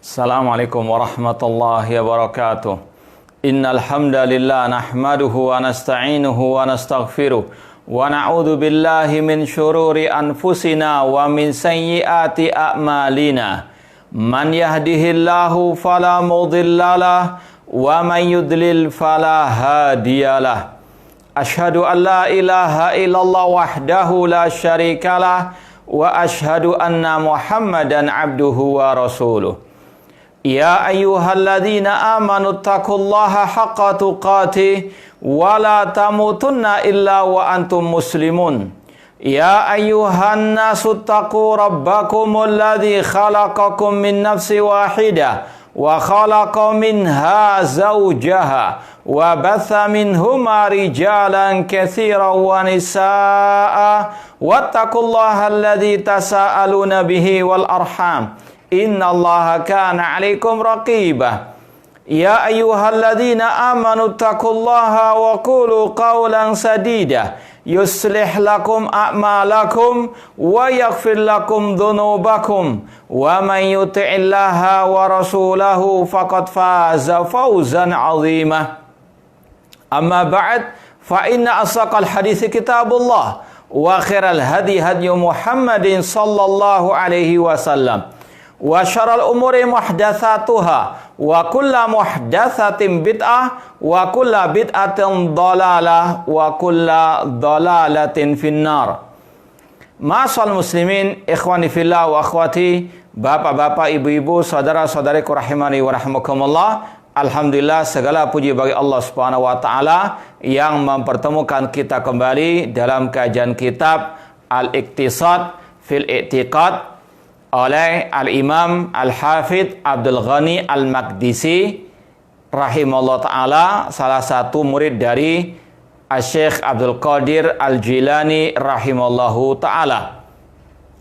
Assalamualaikum warahmatullahi wabarakatuh. Innal hamdalillah nahmaduhu wa nasta'inuhu wa nastaghfiruh wa na'udzu billahi min syururi anfusina wa min sayyiati a'malina. Man yahdihillahu fala mudhillalah wa man yudlil fala hadiyalah. Asyhadu an la ilaha illallah wahdahu la syarikalah wa asyhadu anna Muhammadan abduhu wa rasuluh. Ya ayyuhalladzina amanu taqullaha haqqa tuqatih wa la tamutunna illa wa antum muslimun. Ya ayyuhan nasu taqu rabbakumul ladzi khalaqakum min nafsin wahidah wa khalaqa minha zawjaha wa batha minhuma rijalan katsiran wa nisaa'a wattaqullaha alladzi tasaaluna bihi wal arham. Innallaha kana 'alaikum raqibah. Ya ayyuhalladzina amanu taqullaha wa qulu qawlan sadida yuslih lakum a'malakum wa yaghfir lakum dhunubakum wa man yuti'illaha wa rasulahu faqad faza fawzan 'azima. Amma ba'd, fa inna asaqal hadithi kitabullah wa khairal hadi hadyu Muhammadin sallallahu alaihi wasallam. Wa syarrul umuri muhdatsatuha wa kullu muhdatsatin bid'ah wa kullu bid'atin dhalalah wa kullu dhalalatin finnar. Ma'asal muslimin, ikhwani fillah wa akhwati, bapak-bapak, ibu-ibu, saudara-saudariku rahimani wa rahimakumullah. Alhamdulillah, segala puji bagi Allah Subhanahu wa taala yang mempertemukan kita kembali dalam kajian kitab Al-Iqtisad fil I'tiqad oleh Al-Imam Al-Hafidh Abdul Ghani Al-Maqdisi rahimahullah ta'ala, salah satu murid dari Syekh Abdul Qadir Al-Jilani rahimahullahu ta'ala.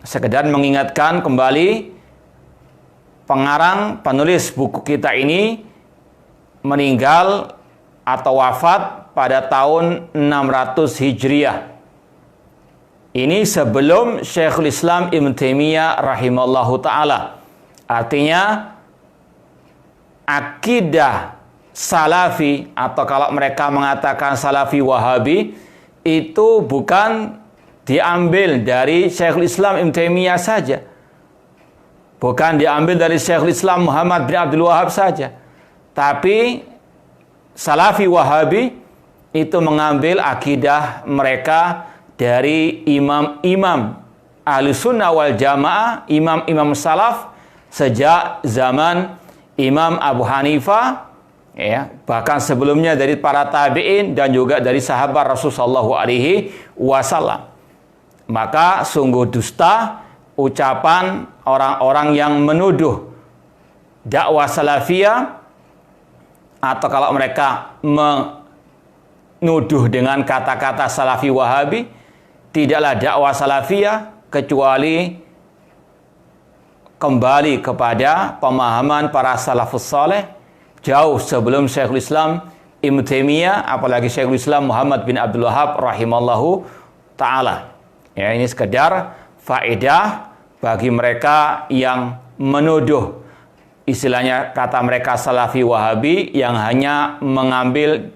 Sekedar mengingatkan kembali, pengarang penulis buku kita ini meninggal atau wafat pada tahun 600 Hijriah. Ini sebelum Syekhul Islam Ibn Taimiyah rahimallahu ta'ala. Artinya, akidah salafi, atau kalau mereka mengatakan salafi wahabi, itu bukan diambil dari Syekhul Islam Ibn Taimiyah saja. Bukan diambil dari Syekhul Islam Muhammad bin Abdul Wahab saja. Tapi, salafi wahabi itu mengambil akidah mereka dari imam-imam Ahlussunnah wal Jamaah, imam-imam salaf sejak zaman Imam Abu Hanifah, ya, bahkan sebelumnya dari para tabi'in dan juga dari sahabat Rasulullah SAW. Maka sungguh dusta ucapan orang-orang yang menuduh dakwah salafiyah, atau kalau mereka menuduh dengan kata-kata salafi wahabi. Tidaklah dakwah salafiyah kecuali kembali kepada pemahaman para salafus saleh jauh sebelum Syekhul Islam Ibn Taimiyah, apalagi Syekhul Islam Muhammad bin Abdul Wahab rahimallahu ta'ala. Ya, ini sekedar faedah bagi mereka yang menuduh, istilahnya kata mereka salafi wahabi, yang hanya mengambil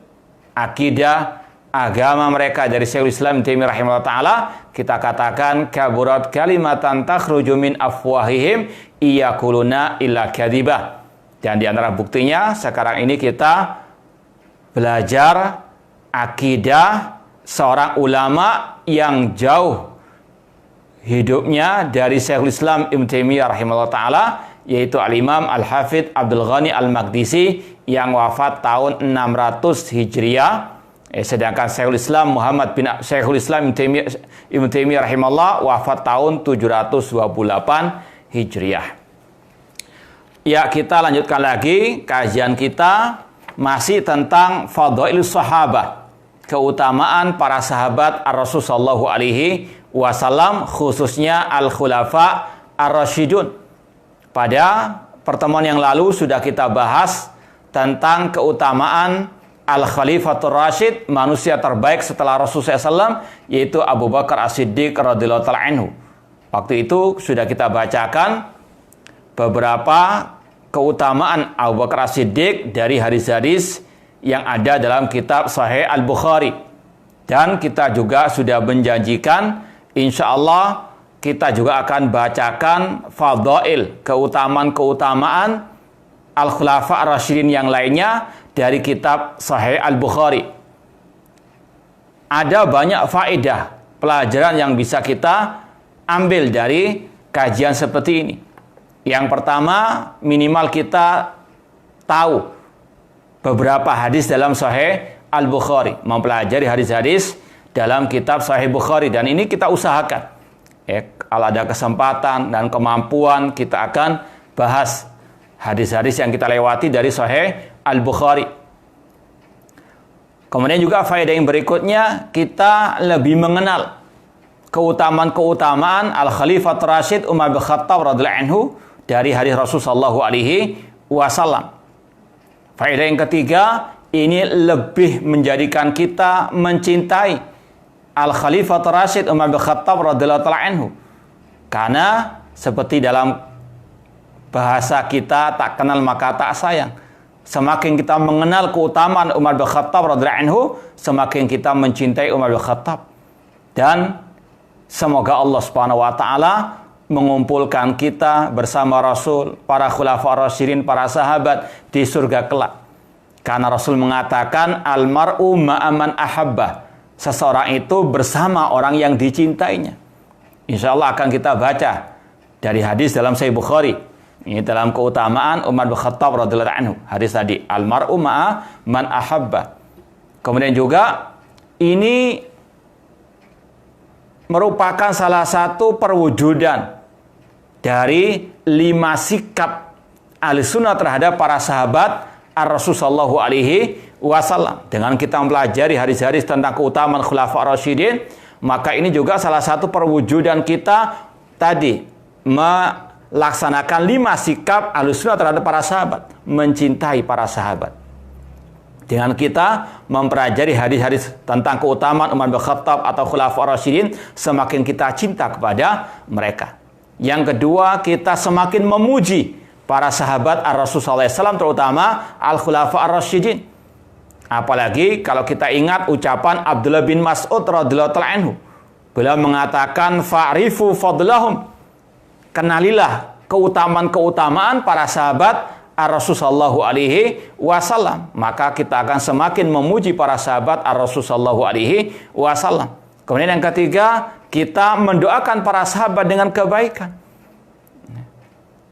akidah agama mereka dari Syekhul Islam Taimiyah rahimahullah ta'ala. Kita katakan kaburat kalimatan takhruju min afwahihim iyakuluna illa kadhibah. Dan di antara buktinya sekarang ini kita belajar akidah seorang ulama yang jauh hidupnya dari Syekhul Islam Ibn Taimiyah rahimahullah ta'ala, yaitu Al-Imam Al-Hafidh Abdul Ghani Al-Maqdisi yang wafat tahun 600 Hijriah. Sedangkan Syekhul Islam Muhammad bin Syekhul Islam Ibn Taimiyah rahimahullah wafat tahun 728 Hijriah. Ya, kita lanjutkan lagi kajian kita masih tentang fadailus sahabah, keutamaan para sahabat Ar-Rasul sallallahu alaihi wasallam, khususnya al-khulafa ar-rasyidun. Pada pertemuan yang lalu sudah kita bahas tentang keutamaan Al-Khalifatur Rasyid, manusia terbaik setelah Rasulullah SAW, yaitu Abu Bakar As-Siddiq radhiyallahu ta'ala anhu. Waktu itu sudah kita bacakan beberapa keutamaan Abu Bakar As-Siddiq dari hadis-hadis yang ada dalam kitab Sahih Al-Bukhari. Dan kita juga sudah menjanjikan, insya Allah kita juga akan bacakan fadail, keutamaan-keutamaan Al-Khulafa Ar-Rasyidin yang lainnya dari kitab Sahih Al-Bukhari. Ada banyak faedah, pelajaran yang bisa kita ambil dari kajian seperti ini. Yang pertama, minimal kita tahu beberapa hadis dalam Sahih Al-Bukhari, mempelajari hadis-hadis dalam kitab Sahih Bukhari, dan ini kita usahakan. Kalau ada kesempatan dan kemampuan, kita akan bahas hadis-hadis yang kita lewati dari Sahih Al-Bukhari. Kemudian juga faedah yang berikutnya, kita lebih mengenal keutamaan-keutamaan Al-Khalifah Rasyid Umar bin Khattab radhiyallahu anhu dari hadis Rasulullah sallallahu alaihi wasallam. Faedah yang ketiga, ini lebih menjadikan kita mencintai Al-Khalifah Rasyid Umar bin Khattab radhiyallahu anhu. Karena seperti dalam bahasa kita, tak kenal maka tak sayang. Semakin kita mengenal keutamaan Umar bin Khattab radhiyallahu anhu, semakin kita mencintai Umar bin Khattab. Dan semoga Allah Subhanahu wa taala mengumpulkan kita bersama Rasul, para khulafa Rasyidin, para sahabat di surga kelak. Karena Rasul mengatakan almar'u ma'aman ahabbah. Seseorang itu bersama orang yang dicintainya. Insya Allah akan kita baca dari hadis dalam Sahih Bukhari. Ini dalam keutamaan Umar bin Khattab radhiyallahu anhu. Hadis tadi, almar'u ma'aman ahabbah. Kemudian juga ini merupakan salah satu perwujudan dari 5 sikap Ahlussunnah terhadap para sahabat Ar-Rasul sallallahu alaihi wasallam. Dengan kita mempelajari hadis-hadis tentang keutamaan Khulafa Ar-Rasyidin, maka ini juga salah satu perwujudan kita tadi melaksanakan 5 sikap Ahlussunnah terhadap para sahabat, mencintai para sahabat. Dengan kita mempelajari hadis-hadis tentang keutamaan Umar bin Khattab atau Khulafa Ar-Rasyidin, semakin kita cinta kepada mereka. Yang kedua, kita semakin memuji para sahabat Ar-Rasul sallallahu alaihi wasallam, terutama Al-Khulafa Ar-Rasyidin. Apalagi kalau kita ingat ucapan Abdullah bin Mas'ud radhiyallahu anhu. Beliau mengatakan fa'rifu fadlahum. Kenalilah keutamaan-keutamaan para sahabat Ar-Rasul sallallahu alaihi wasallam, maka kita akan semakin memuji para sahabat Ar-Rasul sallallahu alaihi wasallam. Kemudian yang ketiga, kita mendoakan para sahabat dengan kebaikan.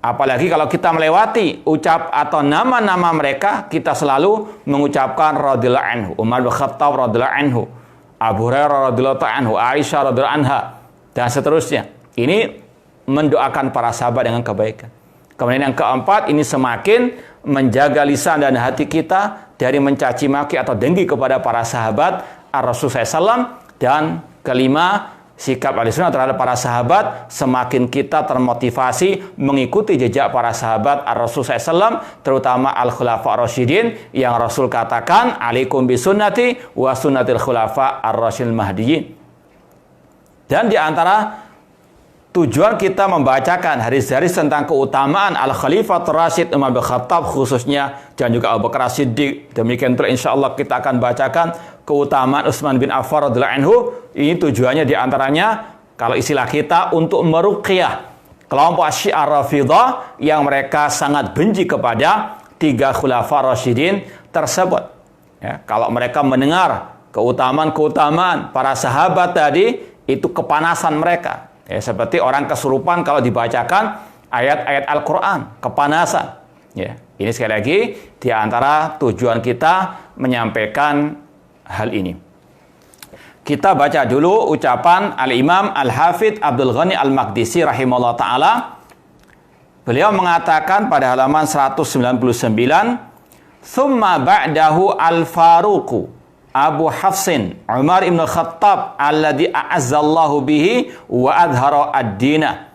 Apalagi kalau kita melewati ucap atau nama-nama mereka, kita selalu mengucapkan radhiyallahu anhu, Umar bin Khattab radhiyallahu anhu, Abu Hurairah radhiyallahu anhu, Aisyah radhiyallahu anha, dan seterusnya. Ini mendoakan para sahabat dengan kebaikan. Kemudian yang keempat, ini semakin menjaga lisan dan hati kita dari mencaci maki atau dengki kepada para sahabat Ar-Rasul SAW. Dan kelima, sikap Ahlussunnah terhadap para sahabat, semakin kita termotivasi mengikuti jejak para sahabat Ar-Rasul SAW, terutama Al-Khulafa Ar-Rasyidin, yang Rasul katakan, alaikum bisunnati wa sunnatil khulafa ar-rasyidil mahdiyyin. Dan di antara tujuan kita membacakan hadis-hadis tentang keutamaan Al-Khalifah Rasyid Umar bin Khattab khususnya, dan juga Abu Bakar As-Siddiq. Demikian pula insya Allah kita akan bacakan keutamaan Utsman bin Affan radhiyallahu anhu. Ini tujuannya diantaranya, kalau istilah kita, untuk meruqyah kelompok Syiah Rafidhah yang mereka sangat benci kepada 3 Khulafa Rasyidin tersebut. Ya, kalau mereka mendengar keutamaan-keutamaan para sahabat tadi, itu kepanasan mereka. Ya, seperti orang kesurupan kalau dibacakan ayat-ayat Al-Quran, kepanasan. Ya, ini sekali lagi di antara tujuan kita menyampaikan hal ini. Kita baca dulu ucapan Al-Imam Al-Hafidh Abdul Ghani Al-Maqdisi rahimahullah ta'ala. Beliau mengatakan pada halaman 199, "Thumma ba'dahu al-Faruqu Abu Hafsin Umar ibn Khattab alladhi a'azzallahu bihi wa adhara ad-dina."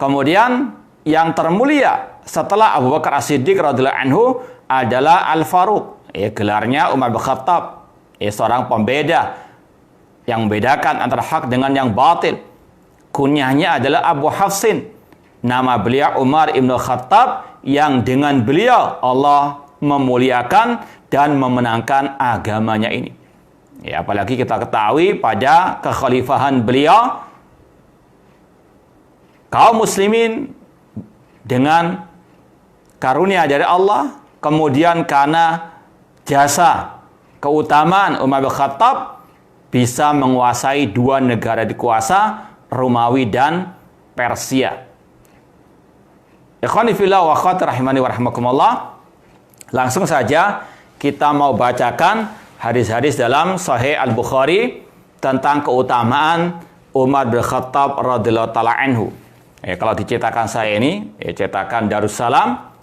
Kemudian yang termulia setelah Abu Bakar As-Siddiq radhiyallahu anhu adalah Al-Faruq. Gelarnya Umar bin Khattab. Seorang pembeda yang membedakan antara hak dengan yang batil. Kunyahnya adalah Abu Hafsin. Nama beliau Umar ibn Khattab, yang dengan beliau Allah memuliakan dan memenangkan agamanya ini. Ya, apalagi kita ketahui pada kekhalifahan beliau, kaum muslimin dengan karunia dari Allah, kemudian karena jasa keutamaan Umar bin Khattab bisa menguasai dua negara dikuasa, Romawi dan Persia. Ikhwani fillah wa akhwati rahimani wa rahmakumullah. Langsung saja kita mau bacakan hadis-hadis dalam Sahih Al-Bukhari tentang keutamaan Umar bin Khattab radhiyallahu taala anhu. Kalau dicetakan saya ini, cetakan Darussalam,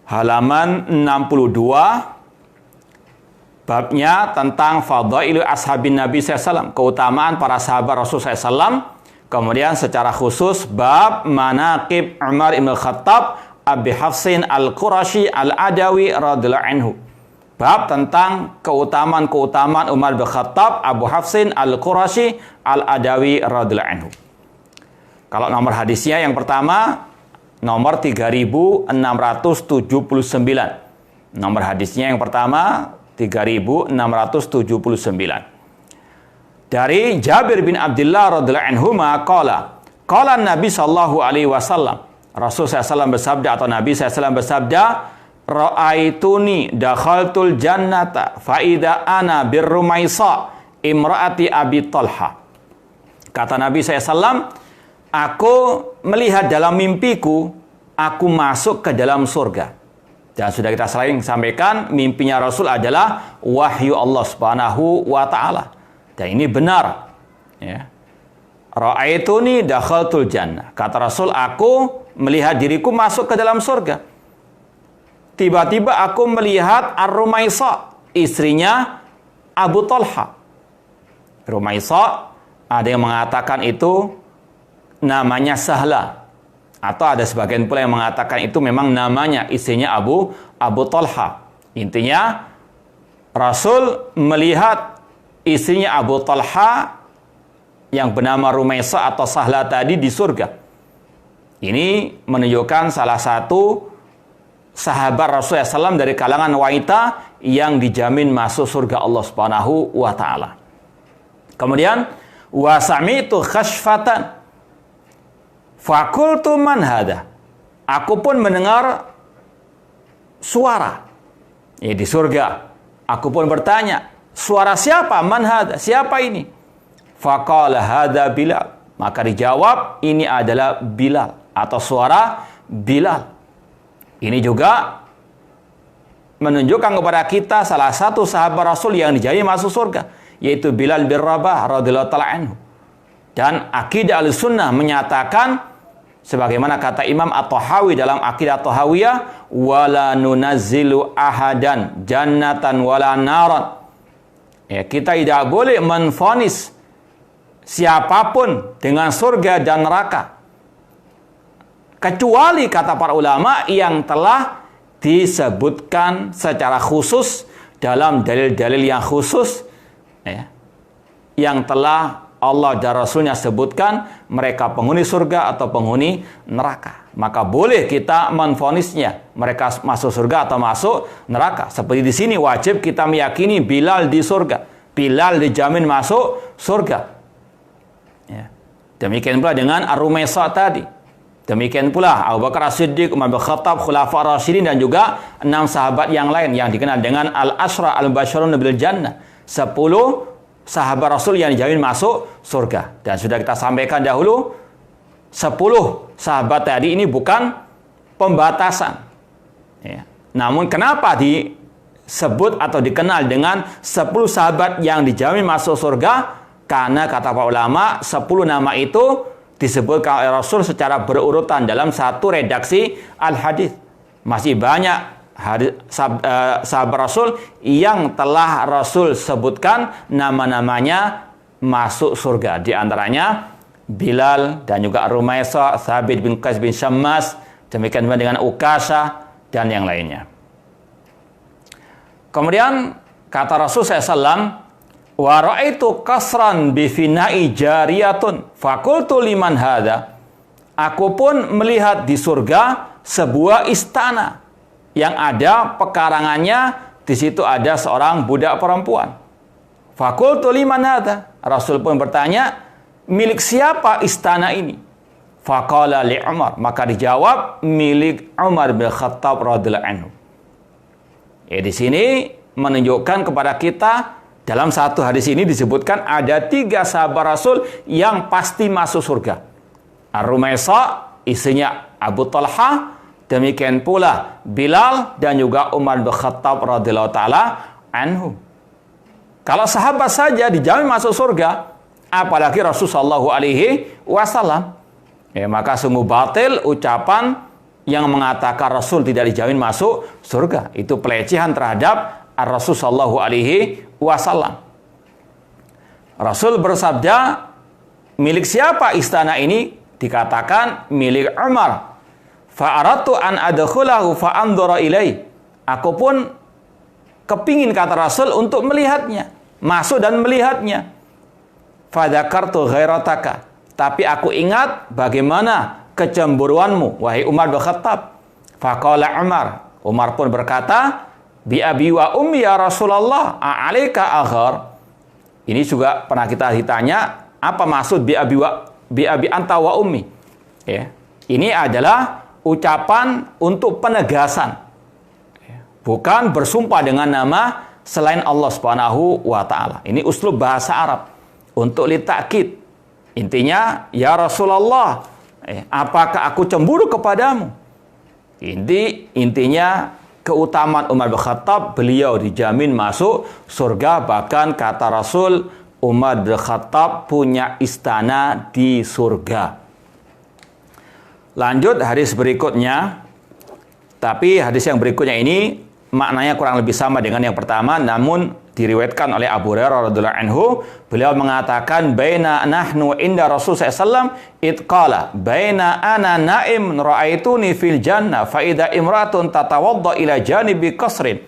halaman 62, babnya tentang Fadailu Ashabin Nabi SAW, keutamaan para sahabat Rasul SAW. Kemudian secara khusus bab Manaqib Umar ibn Khattab Abi Hafsin Al-Qurashi Al-Adawi radhiyallahu anhu. Bab tentang keutamaan-keutamaan Umar bin Khattab Abu Hafsin Al-Qurashi Al-Adawi radhiyallahu anhu. Kalau nomor hadisnya yang pertama nomor 3679. Nomor hadisnya yang pertama 3679. Dari Jabir bin Abdullah radhiyallahu anhuma qala Nabi sallallahu alaihi wasallam, Rasul SAW bersabda atau Nabi SAW bersabda, ra'aituni dakhaltul jannata fa idza ana birrumaisa imraati Abi Talha. Kata Nabi SAW, aku melihat dalam mimpiku aku masuk ke dalam surga. Dan sudah kita sering sampaikan, mimpinya Rasul adalah wahyu Allah Subhanahu wa taala. Dan ini benar. Ya. Ra'aituni dakhaltul jannah. Kata Rasul, aku melihat diriku masuk ke dalam surga. Tiba-tiba aku melihat Ar-Rumaisa, istrinya Abu Talha. Rumaisa, ada yang mengatakan itu namanya Sahla. Atau ada sebagian pula yang mengatakan itu memang namanya istrinya Abu Talha. Intinya, Rasul melihat istrinya Abu Talha yang bernama Rumaisa atau Sahla tadi di surga. Ini menunjukkan salah satu sahabat Rasulullah SAW dari kalangan wanita yang dijamin masuk surga Allah Subhanahu wa taala. Kemudian wa sami'tu khashfatan fakultu man hada. Aku pun mendengar suara di surga. Aku pun bertanya, suara siapa? Man hada? Siapa ini? Faqala hada Bilal. Maka dijawab, ini adalah Bilal atau suara Bilal. Ini juga menunjukkan kepada kita salah satu sahabat Rasul yang dijamin masuk surga, yaitu Bilal bin Rabah radhiyallahu taala anhu. Dan akidah Ahlussunnah menyatakan sebagaimana kata Imam At-Tahawi dalam Aqidah At-Tahawiyah, wala nunazzilu ahadan jannatan wala naran. Kita tidak boleh menvonis siapapun dengan surga dan neraka, kecuali kata para ulama yang telah disebutkan secara khusus dalam dalil-dalil yang khusus, yang telah Allah dan Rasulnya sebutkan mereka penghuni surga atau penghuni neraka. Maka boleh kita menvonisnya mereka masuk surga atau masuk neraka. Seperti di sini wajib kita meyakini Bilal di surga. Bilal dijamin masuk surga. Ya. Demikian pula dengan Ar-Rumaisa tadi. Demikian pula Abu Bakar As-Siddiq, Umar bin Khattab, Khulafa Rasyidin, dan juga 6 sahabat yang lain yang dikenal dengan Al-Ashra Al-Basyarun bil Jannah. 10 sahabat Rasul yang dijamin masuk surga. Dan sudah kita sampaikan dahulu, 10 sahabat tadi ini bukan pembatasan. Ya. Namun kenapa disebut atau dikenal dengan 10 sahabat yang dijamin masuk surga? Karena kata para ulama, 10 nama itu disebutkan oleh Rasul secara berurutan dalam satu redaksi al-hadis. Masih banyak sahabat Rasul yang telah Rasul sebutkan nama-namanya masuk surga. Di antaranya Bilal dan juga Rumaisa, Thabit bin Qais bin Syammas, demikian juga dengan Ukasha dan yang lainnya. Kemudian kata Rasul SAW, wa ra'aitu kasran bi fina'i jariyatun fakultu liman hadha. Aku pun melihat di surga sebuah istana yang ada pekarangannya, di situ ada seorang budak perempuan. Fakultu liman hadza? Rasul pun bertanya, milik siapa istana ini? Faqala li Umar, maka dijawab milik Umar bin Khattab radhiyallahu anhu. Di sini menunjukkan kepada kita, dalam satu hadis ini disebutkan ada 3 sahabat Rasul yang pasti masuk surga. Ar-Rumaisa, istrinya Abu Talha, demikian pula Bilal dan juga Umar bin Khattab radhiyallahu taala anhu. Kalau sahabat saja dijamin masuk surga, apalagi Rasulullah sallallahu alaihi wasallam. Maka sungguh batil ucapan yang mengatakan Rasul tidak dijamin masuk surga. Itu pelecehan terhadap Rasul sallallahu alaihi wasallam. Rasul bersabda, milik siapa istana ini? Dikatakan milik Umar. Fa'aradtu an adkhulahu fa'andhara ilai. Aku pun kepingin, kata Rasul, untuk melihatnya, masuk dan melihatnya. Fadzakartu ghairataka, tapi aku ingat bagaimana kecemburuanmu, wahai Umar bin Khattab. Faqala Umar, Umar pun berkata, bi abi wa ummi ya Rasulullah, a'alaika aghar. Ini juga pernah kita ditanya, apa maksud bi abi anta wa ummi? Ini adalah ucapan untuk penegasan, bukan bersumpah dengan nama selain Allah Subhanahu wa taala. Ini uslub bahasa Arab untuk litakid. Intinya, ya Rasulullah, apakah aku cemburu kepadamu? Intinya keutamaan Umar bin Khattab, beliau dijamin masuk surga. Bahkan kata Rasul, Umar bin Khattab punya istana di surga. Lanjut hadis berikutnya. Tapi hadis yang berikutnya ini maknanya kurang lebih sama dengan yang pertama, namun diriwayatkan oleh Abu Hurairah radhiyallahu anhu. Beliau mengatakan, baina nahnu inda Rasul sallallahu alaihi wasallam itqala baina ana naim ra'aituni fil jannah fa idza imratun tatawadda ila janibi qasrin.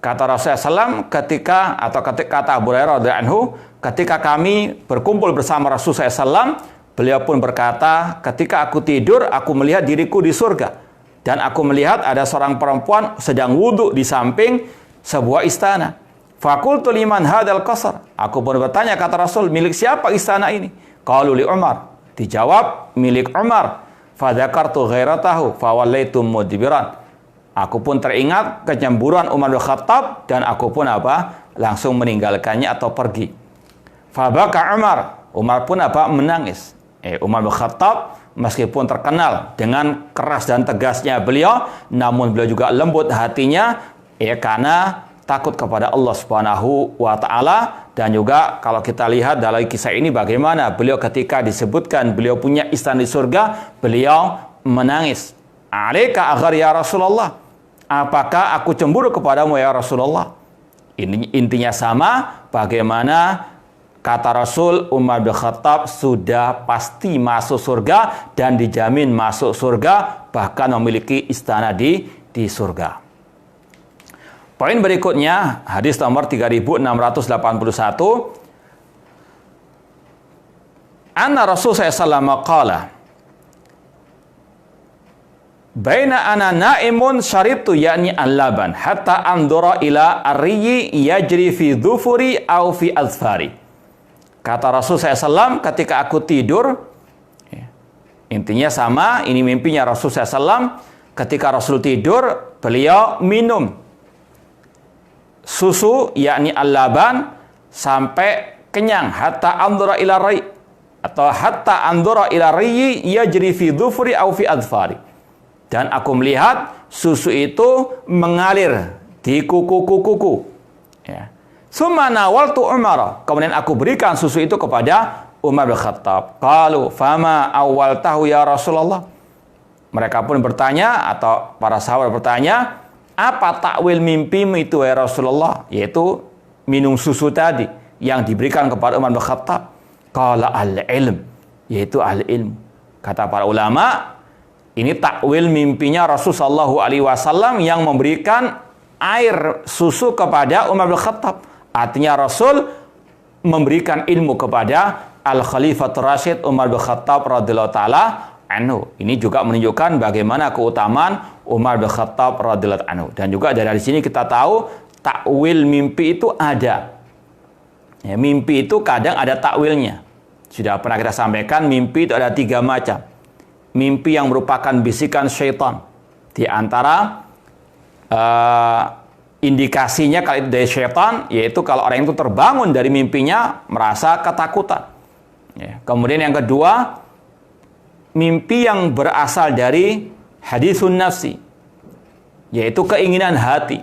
Kata Rasulullah SAW kata Abu Hurairah radhiyallahu anhu, ketika kami berkumpul bersama Rasulullah SAW, beliau pun berkata, ketika aku tidur, aku melihat diriku di surga. Dan aku melihat ada seorang perempuan sedang wudhu di samping sebuah istana. Fakultu liman hadal qasr. Aku pun bertanya, kata Rasul, milik siapa istana ini? Qalu li Umar. Dijawab, milik Umar. Fadzakartu ghairatahu fawallaitu mudbiran. Aku pun teringat kecemburuan Umar bin Khattab dan aku pun langsung meninggalkannya atau pergi. Fabaka Umar. Umar pun menangis. Umar bin Khattab meskipun terkenal dengan keras dan tegasnya beliau, namun beliau juga lembut hatinya, karena takut kepada Allah Subhanahu wa taala. Dan juga kalau kita lihat dalam kisah ini bagaimana beliau ketika disebutkan beliau punya istana di surga, beliau menangis. Alaika aghar ya Rasulullah, apakah aku cemburu kepadamu ya Rasulullah? Ini intinya sama, bagaimana kata Rasul, Umar bin Khattab sudah pasti masuk surga dan dijamin masuk surga, bahkan memiliki istana di surga. Poin berikutnya, hadis nomor 3681. Anna Rasul sallallahu qala, baina ana naimun syaritu yakni al-laban hatta andura ila ar-riyi yajri fi dhufuri aw fi azfari. Kata Rasul SAW, ketika aku tidur, intinya sama, ini mimpinya Rasul SAW. Ketika Rasul tidur, beliau minum susu, yakni al-laban, sampai kenyang. Hatta andura ila rai, atau hatta andura ila riyi yajri fi dhufri au fi adfari. Dan aku melihat susu itu mengalir di kuku-kukuku. Summa nawaltu Umar. Kemudian aku berikan susu itu kepada Umar bin Khattab. Qalu fama awwaltahu ya Rasulullah. Mereka pun bertanya, atau para sahabat bertanya, apa takwil mimpimu itu ya Rasulullah? Yaitu minum susu tadi yang diberikan kepada Umar bin Khattab. Qala al-ilm, yaitu al-ilm. Kata para ulama, ini takwil mimpinya Rasulullah SAW yang memberikan air susu kepada Umar bin Khattab. Artinya Rasul memberikan ilmu kepada Al-Khalifatul Rasyid Umar bin Khattab radhiyallahu taala anhu. Ini juga menunjukkan bagaimana keutamaan Umar bin Khattab radhiyallahu anhu. Dan juga dari sini kita tahu takwil mimpi itu ada. Ya, mimpi itu kadang ada takwilnya. Sudah pernah kita sampaikan, mimpi itu ada 3 macam. Mimpi yang merupakan bisikan syaitan. Di antara indikasinya kalau itu dari syaitan, yaitu kalau orang itu terbangun dari mimpinya merasa ketakutan. Ya. Kemudian yang kedua, mimpi yang berasal dari hadisun nafsi, yaitu keinginan hati.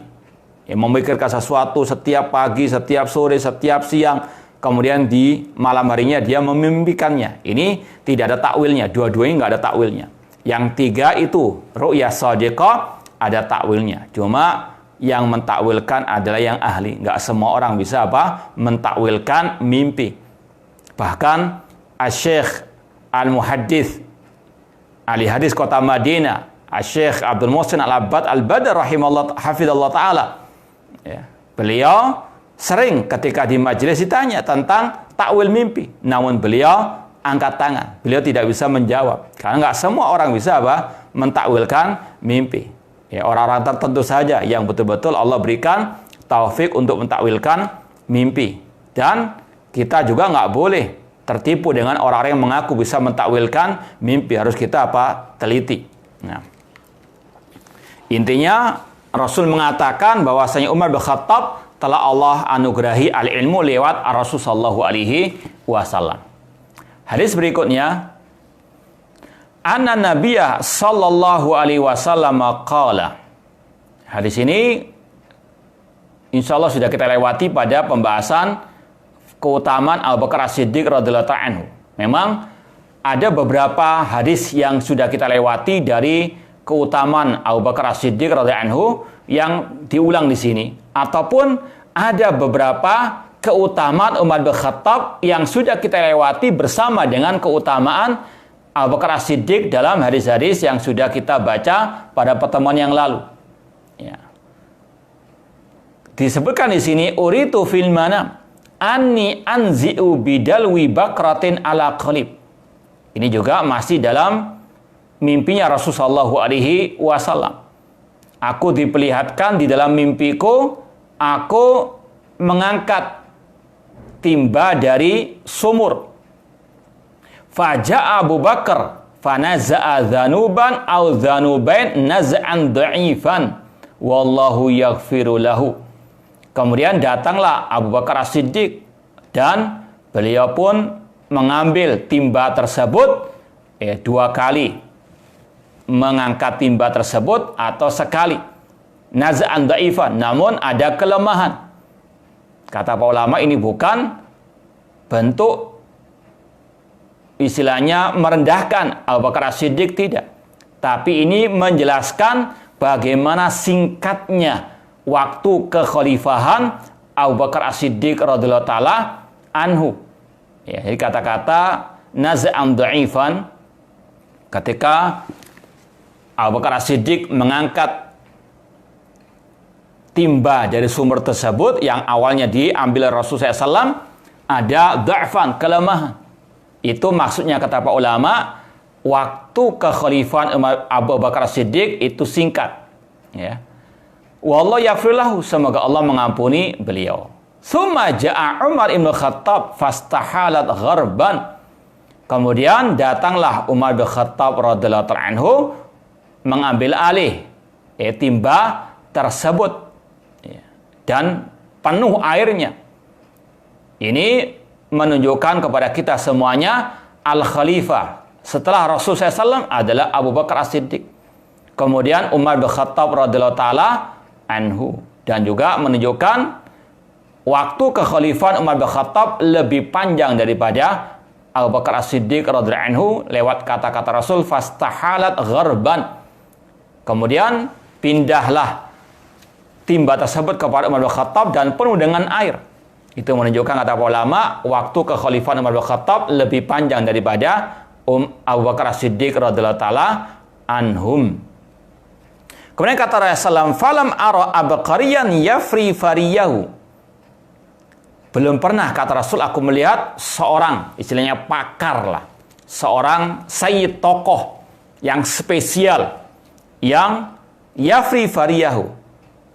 Ya, memikirkan sesuatu setiap pagi, setiap sore, setiap siang, kemudian di malam harinya dia memimpikannya. Ini tidak ada takwilnya, dua-duanya nggak ada takwilnya. Yang 3 itu ru'ya shadiqah, ada takwilnya. Cuma yang mentakwilkan adalah yang ahli. Nggak semua orang bisa mentakwilkan mimpi. Bahkan Asy-Syaikh Al-Muhaddits ahli hadis kota Madinah, Asy-Syaikh Abdul Muhsin Al-Abbad Al-Badr rahimahullah hafizallahu taala. Ya, beliau sering ketika di majelis ditanya tentang takwil mimpi, namun beliau angkat tangan. Beliau tidak bisa menjawab karena nggak semua orang bisa mentakwilkan mimpi. Ya, orang-orang tertentu saja yang betul-betul Allah berikan taufik untuk mentakwilkan mimpi. Dan kita juga nggak boleh tertipu dengan orang-orang yang mengaku bisa mentakwilkan mimpi. Harus kita teliti. Nah, intinya Rasul mengatakan bahwasanya Umar bin Khattab telah Allah anugerahi al-ilmu lewat Rasul sallallahu alaihi wasallam. Hadis berikutnya, anna Nabiya sallallahu alaihi wasallam qala. Hadis ini insyaallah sudah kita lewati pada pembahasan keutamaan Abu Bakar As-Siddiq radhiyallahu anhu. Memang ada beberapa hadis yang sudah kita lewati dari keutamaan Abu Bakar As-Siddiq radhiyallahu anhu yang diulang di sini, ataupun ada beberapa keutamaan Umar bin Khattab yang sudah kita lewati bersama dengan keutamaan Abu Bakar As-Siddiq dalam hadis-hadis yang sudah kita baca pada pertemuan yang lalu. Ya. Disebutkan di sini uritu fil manam anni anzi'u bidalwi bakratin ala qalib. Ini juga masih dalam mimpinya Rasulullah sallallahu alaihi wasallam. Aku diperlihatkan di dalam mimpiku, aku mengangkat timba dari sumur. Faja'a Abu Bakar fanaza'a dhanuban au dhanubain naz'an dha'ifan wallahu yaghfiru lahu. Kemudian datanglah Abu Bakar As-Siddiq dan beliau pun mengambil timba tersebut 2 kali. Mengangkat timba tersebut atau sekali. Naz'an dha'ifan, namun ada kelemahan. Kata para ulama ini bukan bentuk istilahnya merendahkan Abu Bakar As-Siddiq, tidak. Tapi ini menjelaskan bagaimana singkatnya waktu kekhalifahan Abu Bakar As-Siddiq radhiyallahu taala anhu. Ya, jadi kata-kata naz'an dha'ifan ketika Abu Bakar As-Siddiq mengangkat timba dari sumur tersebut yang awalnya diambil Rasulullah SAW, ada dha'fan, kelemahan. Itu maksudnya kata para ulama, waktu kekhalifahan Abu Bakar As-Siddiq itu singkat. Ya. Wallahu yaghfirlahu, semoga Allah mengampuni beliau. Summa ja'a Umar ibn Khattab fastahalat gharban. Kemudian datanglah Umar bin Khattab radhiyallahu anhu mengambil alih timba tersebut dan penuh airnya. Ini menunjukkan kepada kita semuanya al-khalifah setelah Rasulullah SAW adalah Abu Bakar As-Siddiq, kemudian Umar bin Khattab radhiyallahu taala anhu, dan juga menunjukkan waktu kekhalifahan Umar bin Khattab lebih panjang daripada Abu Bakar As-Siddiq radhiyallahu anhu lewat kata-kata Rasul fastahalat gharban. Kemudian pindahlah timba tersebut kepada Umar bin Khattab dan penuh dengan air. Itu menunjukkan kata ulama waktu kekhalifahan Umar bin Khattab lebih panjang daripada Abu Bakar As-Siddiq radhiyallahu taala anhum. Kemudian kata Rasulullah, "Falam ara abqariyan yafri fariyahu." Belum pernah kata Rasul aku melihat seorang istilahnya pakar lah, seorang sayyid tokoh yang spesial, yang yafri fariyahu,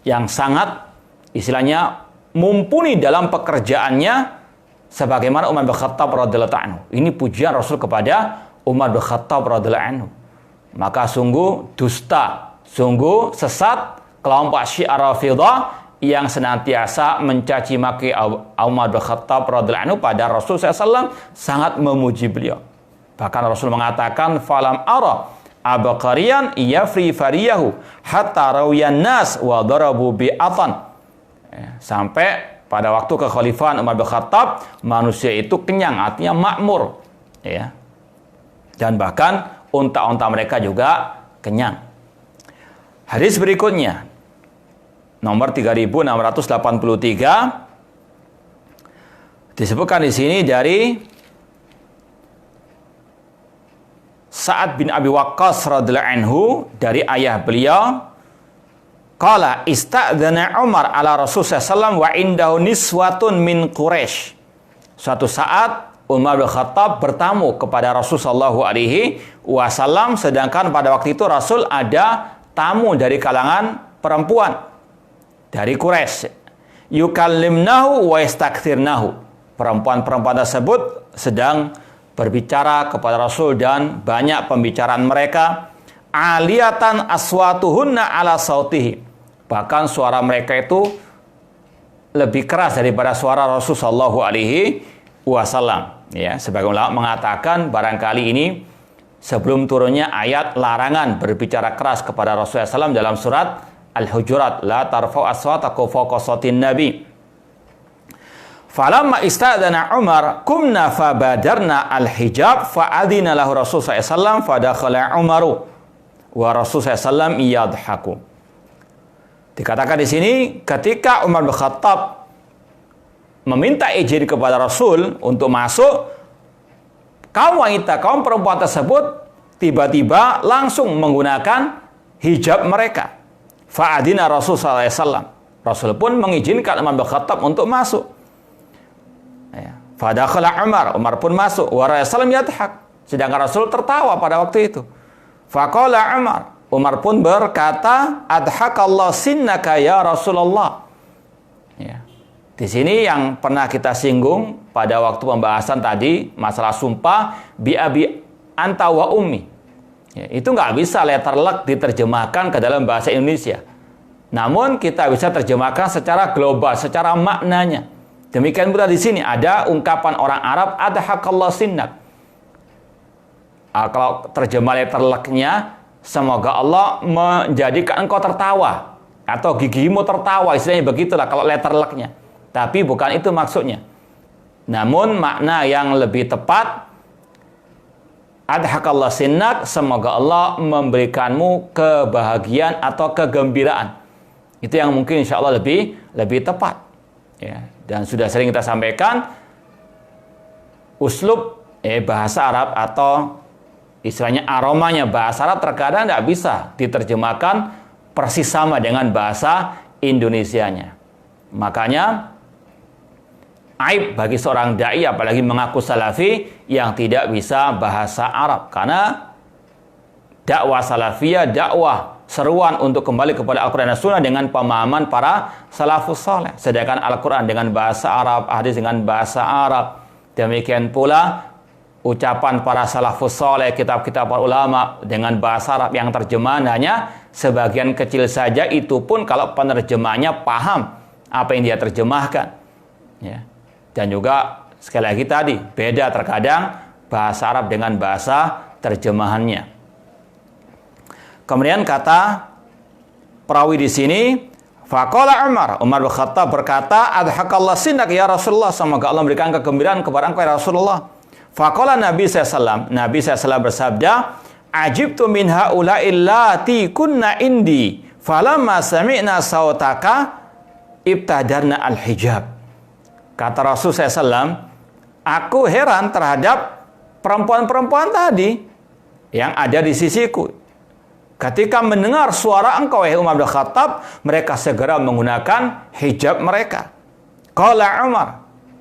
yang sangat istilahnya mumpuni dalam pekerjaannya sebagaimana Umar bin Khattab radhiyallahu anhu. Ini pujian Rasul kepada Umar bin Khattab radhiyallahu anhu. Maka sungguh dusta, sungguh sesat kelompok Syiah Rafidhah yang senantiasa mencaci maki Umar bin Khattab radhiyallahu anhu pada Rasul SAW, sangat memuji beliau. Bahkan Rasul mengatakan, falam ara abqariyan yafri fariyahu hatta rawiyan nas wa darabu bi'atan. Sampai pada waktu kekhalifahan Umar bin Khattab, manusia itu kenyang, artinya makmur, ya. Dan bahkan unta-unta mereka juga kenyang. Hadis berikutnya nomor 3683, disebutkan di sini dari Sa'ad bin Abi Waqqas radhiyallahu anhu, dari ayah beliau, qala ista'dzana Umar ala Rasulullah sallallahu wa indahu niswatun min Quraisy. Suatu saat Umar bin Khattab bertamu kepada Rasulullah sallallahu alaihi wasallam, sedangkan pada waktu itu Rasul ada tamu dari kalangan perempuan dari Quraisy. Yukallimnahu wa yastakthirnahu. Perempuan-perempuan tersebut sedang berbicara kepada Rasul dan banyak pembicaraan mereka. Aliyatan aswatuhunna ala sautihi. Bahkan suara mereka itu lebih keras daripada suara Rasul sallallahu alaihi wasallam. Ya, sebagian ulama mengatakan barangkali ini sebelum turunnya ayat larangan berbicara keras kepada Rasulullah SAW dalam surat Al-Hujurat, la tarfa'u aswatakum fawqa sautin nabi. Falamma ista'dana Umar kumna fabadarna al-hijab fa'adina lahu Rasulullah SAW fadakhala Umaru wa Rasulullah SAW yadhaku. Dikatakan di sini, ketika Umar bin Khattab meminta izin kepada Rasul untuk masuk, kaum wanita, kaum perempuan tersebut tiba-tiba langsung menggunakan hijab mereka. Fa'adina Rasul sallallahu alaihi wasallam. Rasul pun mengizinkan Umar bin Khattab untuk masuk. Ya. Fadakhala Umar pun masuk. Wa Rasulullah yadhak. Sedangkan Rasul tertawa pada waktu itu. Faqala Umar pun berkata, adhakallahu sinnaka ya Rasulullah. Ya. Di sini yang pernah kita singgung pada waktu pembahasan tadi masalah sumpah bi abi anta wa ummi. Ya, itu nggak bisa letter luck diterjemahkan ke dalam bahasa Indonesia. Namun kita bisa terjemahkan secara global, secara maknanya. Demikian pula di sini ada ungkapan orang Arab adhakallahu sinnak. Kalau terjemah letter luck-nya, semoga Allah menjadikan engkau tertawa atau gigimu tertawa, istilahnya begitulah kalau letter luck-nya. Tapi bukan itu maksudnya. Namun makna yang lebih tepat, adhakallahu sinnak, semoga Allah memberikanmu kebahagiaan atau kegembiraan. Itu yang mungkin insya Allah lebih tepat. Ya. Dan sudah sering kita sampaikan, uslub bahasa Arab atau istilahnya aromanya bahasa Arab terkadang tidak bisa diterjemahkan persis sama dengan bahasa Indonesianya. Makanya aib bagi seorang dai apalagi mengaku salafi yang tidak bisa bahasa Arab, karena dakwah salafiyah, dakwah seruan untuk kembali kepada Al-Quran dan Sunnah dengan pemahaman para salafus saleh. Sedangkan Al-Quran dengan bahasa Arab, hadis dengan bahasa Arab. Demikian pula ucapan para salafus saleh, kitab-kitab para ulama dengan bahasa Arab yang terjemahan hanya sebagian kecil saja, itu pun kalau penerjemahnya paham apa yang dia terjemahkan. Ya. Dan juga sekali lagi tadi, beda terkadang bahasa Arab dengan bahasa terjemahannya. Kemudian kata perawi di sini, faqala Umar bin Khattab berkata, adhakallahu sinnak ya Rasulullah, semoga Allah memberikan kegembiraan kepada engkau ya Rasulullah. Faqala Nabi SAW, Nabi SAW bersabda, ajibtu min haula'i allati kunna indi falamma sami'na sautaka ibtadarna al-hijab. Kata Rasul SAW, aku heran terhadap perempuan-perempuan tadi yang ada di sisiku. Ketika mendengar suara engkau, wahai Umar bin Khattab, mereka segera menggunakan hijab mereka. Qala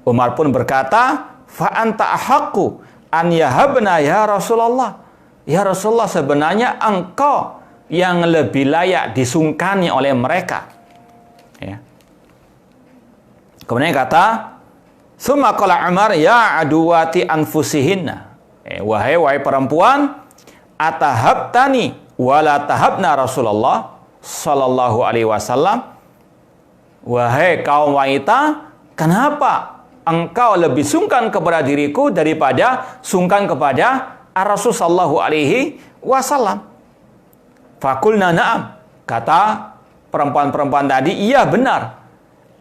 Umar pun berkata, fa anta ahaqqu an yahabna ya Rasulullah. "Ya Rasulullah, sebenarnya engkau yang lebih layak disungkani oleh mereka." Ya. Kemudian kata, "Summa qala Umar, ya aduwati anfusihinna." Wahai perempuan, atahabtani wala tahabna Rasulullah sallallahu alaihi wasallam. Wahai kaum wanita, kenapa engkau lebih sungkan kepada diriku daripada sungkan kepada Rasul sallallahu alaihi wasallam? Fakulna na'am. Kata perempuan-perempuan tadi, iya benar.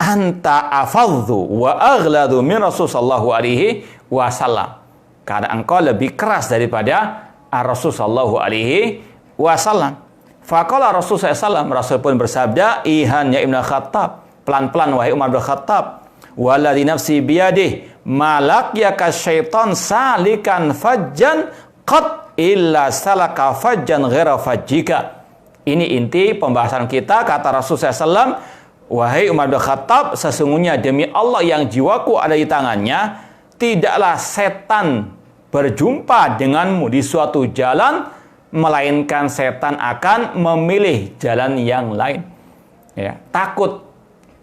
Anta afadhu wa aghladu min Rasul sallallahu alaihi wasallam. Karena engkau lebih keras daripada Rasul sallallahu alaihi wasallam. Faqala Rasul sallallahu, Rasul pun bersabda, "Ihan ya Ibnu Khattab, pelan-pelan wahai Umar bin Khattab, waladhi nafsi biyadih, malak yaka syaitan salikan fajjan qad illa salaka fajjan ghaira fajjika." Ini inti pembahasan kita. Kata Rasul sallallahu, wahai Umar bin Khattab, sesungguhnya demi Allah yang jiwaku ada di tangannya, tidaklah setan berjumpa denganmu di suatu jalan, melainkan setan akan memilih jalan yang lain. Ya, takut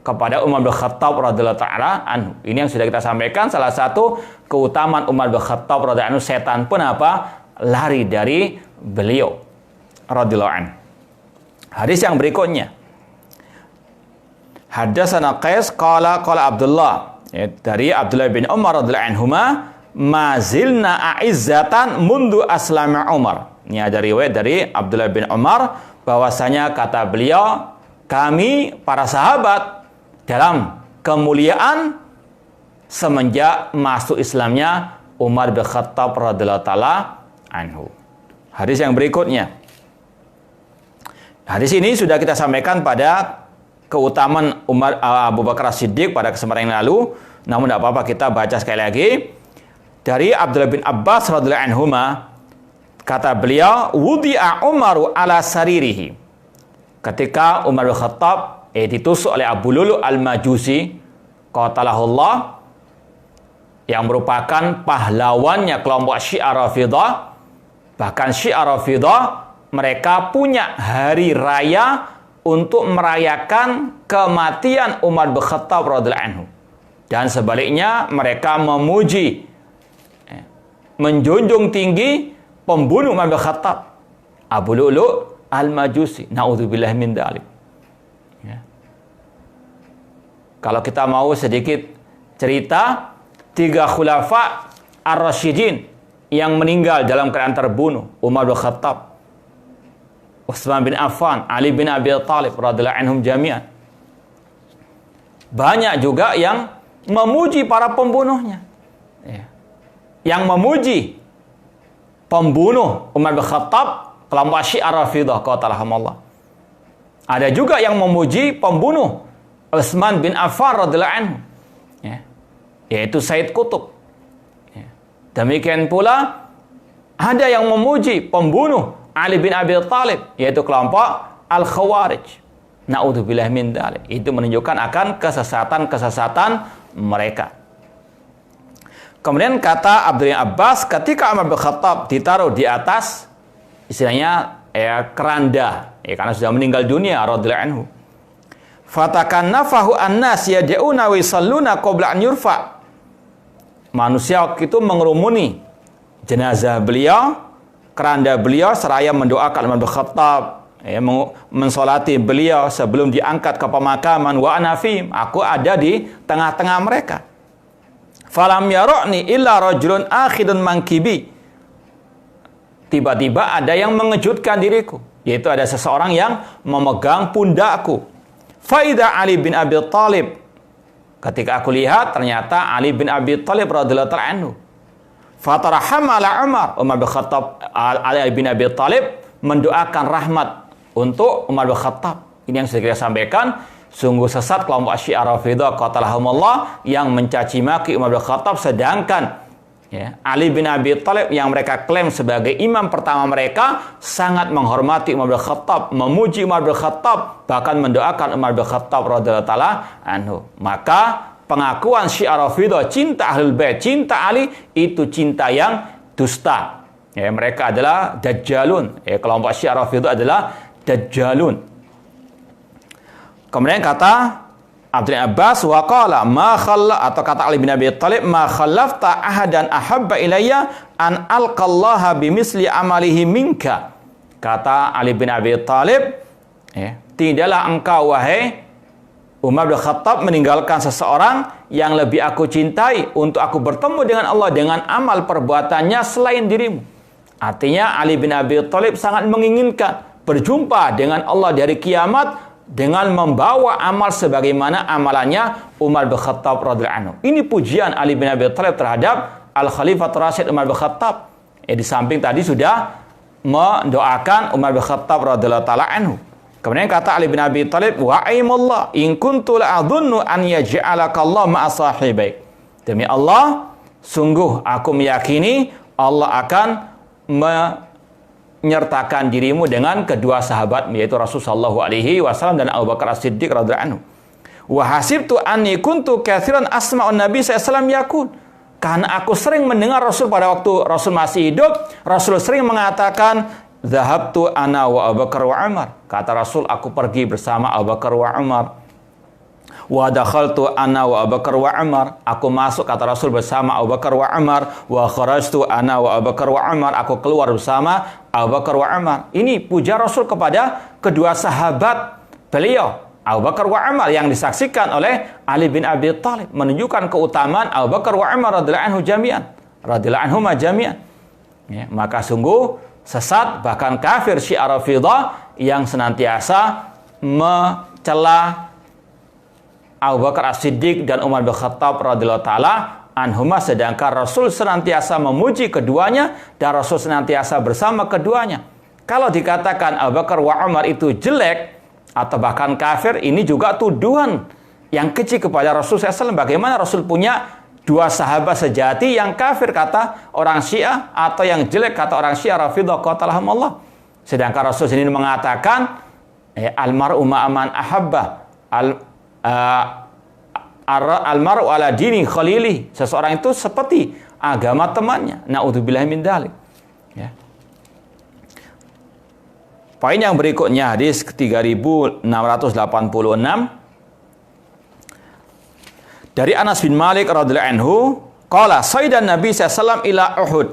kepada Umar bin Khattab radhiyallahu taala anhu. Ini yang sudah kita sampaikan, salah satu keutamaan Umar bin Khattab radhiyallahu anhu, setan pun apa? Lari dari beliau radhiyallahu anhu. Hadis yang berikutnya. Hadatsana Qais qala Abdullah, ya, dari Abdullah bin Umar radhiyallahu anhuma, mazilna a'izzatan mundu aslama Umar. Ini ada riwayat dari Abdullah bin Umar bahwasanya kata beliau, kami para sahabat dalam kemuliaan semenjak masuk Islamnya Umar bin Khattab radhiyallahu taala anhu. Hadis yang berikutnya. Hadis ini sudah kita sampaikan pada keutamaan Abu Bakar As-Siddiq pada kesempatan yang lalu, namun tidak apa-apa kita baca sekali lagi. Dari Abdullah bin Abbas radhiyallahu anhuma, kata beliau, wudi'a Umaru ala saririhi. Ketika Umar bin Khattab ditusuk oleh Abu Lulu al-Majusi qatalahullah, yang merupakan pahlawannya kelompok Syiah Rafidah. Bahkan Syiah Rafidah mereka punya hari raya untuk merayakan kematian Umar bin Khattab radhiyallahu anhu. Dan sebaliknya mereka memuji, menjunjung tinggi pembunuh Umar bin Khattab, Abu Lu'lu' al-Majusi. Na'udzubillah min dzalik. Ya. Kalau kita mau sedikit cerita, 3 khulafa ar-Rasyidin yang meninggal dalam keadaan terbunuh: Umar bin Khattab, Utsman bin Affan, Ali bin Abi Thalib radhiyallahu anhum jami'an. Banyak juga yang memuji para pembunuhnya. Ya. Yang memuji pembunuh Umar bin Khattab, kelompok Syiah Rafidah qatalahumullah. Ada juga yang memuji pembunuh Utsman bin Affan radhiyallahu anhu, ya, yaitu Said Qutb. Ya. Demikian pula ada yang memuji pembunuh Ali bin Abi Thalib, yaitu kelompok Al-Khawarij. Na'udzubillah min dzalik. Itu menunjukkan akan kesesatan-kesesatan mereka. Kemudian kata Abdullah Abbas, ketika Umar bin Khattab ditaruh di atas istilahnya keranda, karena sudah meninggal dunia radhiyallahu anhu. Fatakannafahu an-nas yad'una wa yusalluna qabla an yurfa. Manusia waktu itu mengerumuni jenazah beliau, keranda beliau, seraya mendoakan Umar bin Khattab, mensolati beliau sebelum diangkat ke pemakaman. Wa anafim, aku ada di tengah-tengah mereka. Falam yarani illa rajulun akhidun mankibi. Tiba-tiba ada yang mengejutkan diriku, yaitu ada seseorang yang memegang pundakku. Faida Ali bin Abi Thalib. Ketika aku lihat, ternyata Ali bin Abi Thalib radhiyallahu anhu. Fataraham ala Umar bin Khattab, Ali bin Abi Thalib mendoakan rahmat untuk Umar bin Khattab. Ini yang sudah kita sampaikan. Sungguh sesat kelompok Syiah Rafidah qatalahumullah yang mencaci maki Umar bin Khattab, sedangkan Ali bin Abi Thalib yang mereka klaim sebagai imam pertama mereka sangat menghormati Umar bin Khattab, memuji Umar bin Khattab, bahkan mendoakan Umar bin Khattab radhiyallahu taala anhu. Maka pengakuan Syiah Rafidah cinta Ahlul Bait, cinta Ali, itu cinta yang dusta. Ya, mereka adalah dajjalun. Ya, kelompok Syiah Rafidhah adalah dajjalun. Kemudian kata Abdullah Abbas wa qala ma khalla, atau kata Ali bin Abi Thalib, ma khallafta ahadan ahabba ilayya an alqallaha bimisli amalihi minka. Kata Ali bin Abi Thalib, tidaklah engkau wahai Umar bin Khattab meninggalkan seseorang yang lebih aku cintai untuk aku bertemu dengan Allah dengan amal perbuatannya selain dirimu. Artinya Ali bin Abi Thalib sangat menginginkan berjumpa dengan Allah di hari kiamat dengan membawa amal sebagaimana amalannya Umar bin Khattab radhiyallahu anhu. Ini pujian Ali bin Abi Thalib terhadap Al-Khalifatul Rasyid Umar bin Khattab. Di samping tadi sudah mendoakan Umar bin Khattab radhiyallahu taala anhu. Kemudian kata Ali bin Abi Thalib, wa aimallah in kuntu la'adhunnu an yaj'alaka Allah ma'a sahibaik. Demi Allah, sungguh aku meyakini Allah akan menyertakan dirimu dengan kedua sahabat, yaitu Rasulullah SAW dan Abu Bakar As-Siddiq radhiyallahu anhu. Wa hasibtu anni kuntu katsiran asma'un Nabi SAW yakun. Karena aku sering mendengar Rasul pada waktu Rasul masih hidup, Rasul sering mengatakan, "Dhahabtu ana wa Abu Bakar wa Umar." Kata Rasul, aku pergi bersama Abu Bakar wa Umar. Wa dakhaltu ana wa Abu Bakar wa Umar. Aku masuk, kata Rasul, bersama Abu Bakar wa Umar. Wa kharajtu ana wa Abu Bakar wa Umar. Aku keluar bersama Abu Bakar wa Umar. Ini puja Rasul kepada kedua sahabat beliau, Abu Bakar wa Umar, yang disaksikan oleh Ali bin Abi Thalib, menunjukkan keutamaan Abu Bakar wa Umar radhiyallahu anhuma jami'an. Ya, maka sungguh sesat bahkan kafir Syiah Rafidhah yang senantiasa mencela Abu Bakar As-Siddiq dan Umar bin Khattab radhiyallahu taala anhuma, sedangkan Rasul senantiasa memuji keduanya dan Rasul senantiasa bersama keduanya. Kalau dikatakan Abu Bakar wa Umar itu jelek atau bahkan kafir, ini juga tuduhan yang keji kepada Rasul SAW. Bagaimana Rasul punya dua sahabat sejati yang kafir kata orang Syiah, atau yang jelek kata orang Syiah Rafidhah qatalahumullah. Sedangkan Rasul sendiri mengatakan almar'u ma'aman ahabba, almar'u ala dini khalili. Seseorang itu seperti agama temannya. Na'udzubillahi min dzalik. Ya. Poin yang berikutnya, hadis 3686 dari Anas bin Malik radhiyallahu anhu, qala sayyidan Nabi sallallahu ila Uhud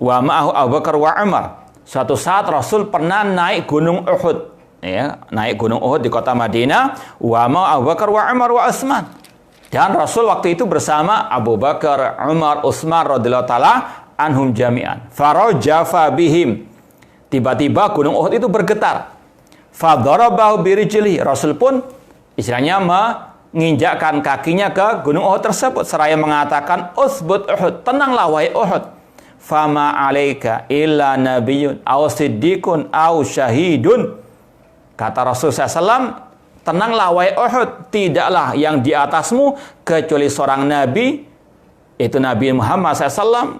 wa ma'ahu Abu Bakar wa Umar. Suatu saat Rasul pernah naik gunung Uhud, ya, naik gunung Uhud di kota Madinah, wa ma'ahu Abu Bakar wa Umar wa Utsman. Dan Rasul waktu itu bersama Abu Bakar, Umar, Utsman radhiyallahu taala anhum jami'an. Farajafa bihim. Tiba-tiba gunung Uhud itu bergetar. Fadarabahu birijlihi. Rasul pun istilahnya menginjakkan kakinya ke gunung Uhud tersebut seraya mengatakan, "Utsbut Uhud, tenanglah wahai Uhud. Fama 'alaika illa nabiyyun aw siddiqun aw syahidun." Kata Rasul SAW, tenanglah wahai Uhud, tidaklah yang di atasmu kecuali seorang nabi, yaitu Nabi Muhammad SAW,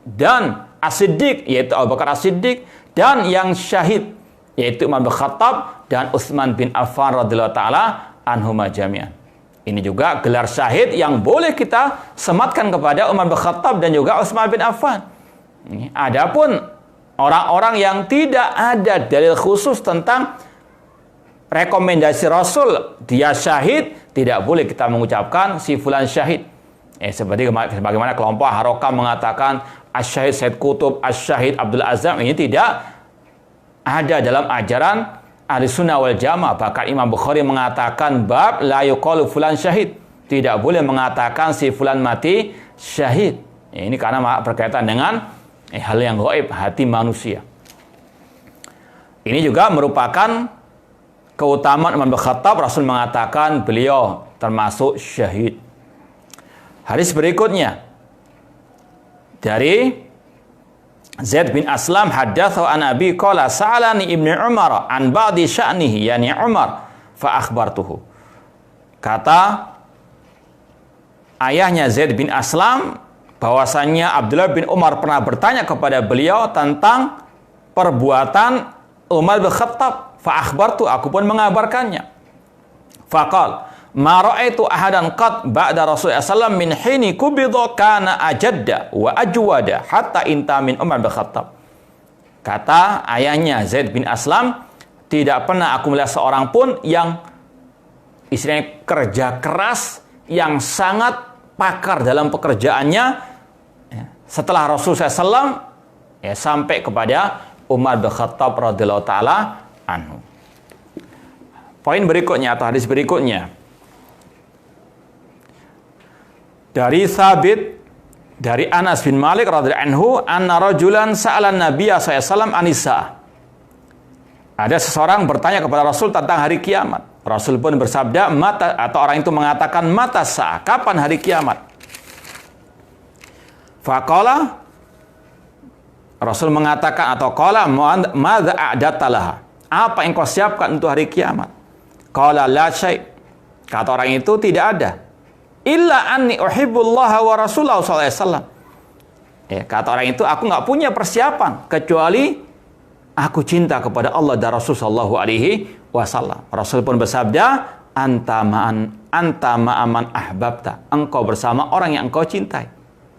dan As-Siddiq, yaitu Abu Bakar As-Siddiq, dan yang syahid, yaitu Umar bin Khattab dan Utsman bin Affan radhiyallahu taala anhuma jami'an. Ini juga gelar syahid yang boleh kita sematkan kepada Umar bin Khattab dan juga Utsman bin Affan. Adapun orang-orang yang tidak ada dalil khusus tentang rekomendasi Rasul dia syahid, tidak boleh kita mengucapkan si fulan syahid. Seperti bagaimana kelompok Harokah mengatakan Asy-Syahid Said Qutb, Asy-Syahid Abdul Azam, ini tidak ada dalam ajaran Ahlussunnah wal Jamaah. Bahkan Imam Bukhari mengatakan bab la yuqalu fulan syahid, tidak boleh mengatakan si fulan mati syahid. Ini karena berkaitan dengan hal yang gaib, hati manusia. Ini juga merupakan keutamaan Umar bin Khattab. Rasul mengatakan beliau termasuk syahid. Hadis berikutnya dari Zaid bin Aslam haddatsahu an Abi qala sa'alani Ibnu Umar an ba'di sya'nihi, yani Umar, fa akhbartuhu. Kata ayahnya Zaid bin Aslam bahwasannya Abdullah bin Umar pernah bertanya kepada beliau tentang perbuatan Umar bin Khattab. Fa akhbartu, aku pun mengabarkannya. Faqal, ma ra'aitu ahadan qad ba'da Rasulullah sallallahu min hini kubidha kana ajadda wa ajwada hatta inta min Umar bin Khattab. Kata ayahnya Zaid bin Aslam, tidak pernah aku melihat seorang pun yang istilahnya kerja keras, yang sangat pakar dalam pekerjaannya setelah Rasulullah SAW sampai kepada Umar bin Khattab radhiyallahu taala anhu. Poin berikutnya atau hadis berikutnya dari Thabit dari Anas bin Malik radhiyallahu anhu, anna rajulan sa'ala Nabiya sallallahu alaihi wasallam anisa. Ada seseorang bertanya kepada Rasul tentang hari kiamat. Rasul pun bersabda, mata, atau orang itu mengatakan, mata sa'ah, kapan hari kiamat? Faqala, Rasul mengatakan atau qala madza a'datalah, apa yang kau siapkan untuk hari kiamat? Qala la syai', kata orang itu tidak ada. Illa anni uhibbullaha wa rasulahu sallallahu alaihi wasallam. Kata orang itu, aku nggak punya persiapan kecuali aku cinta kepada Allah dan Rasul sallallahu alaihi wasallam. Rasul pun bersabda, anta ma'aman ahbabta, engkau bersama orang yang engkau cintai.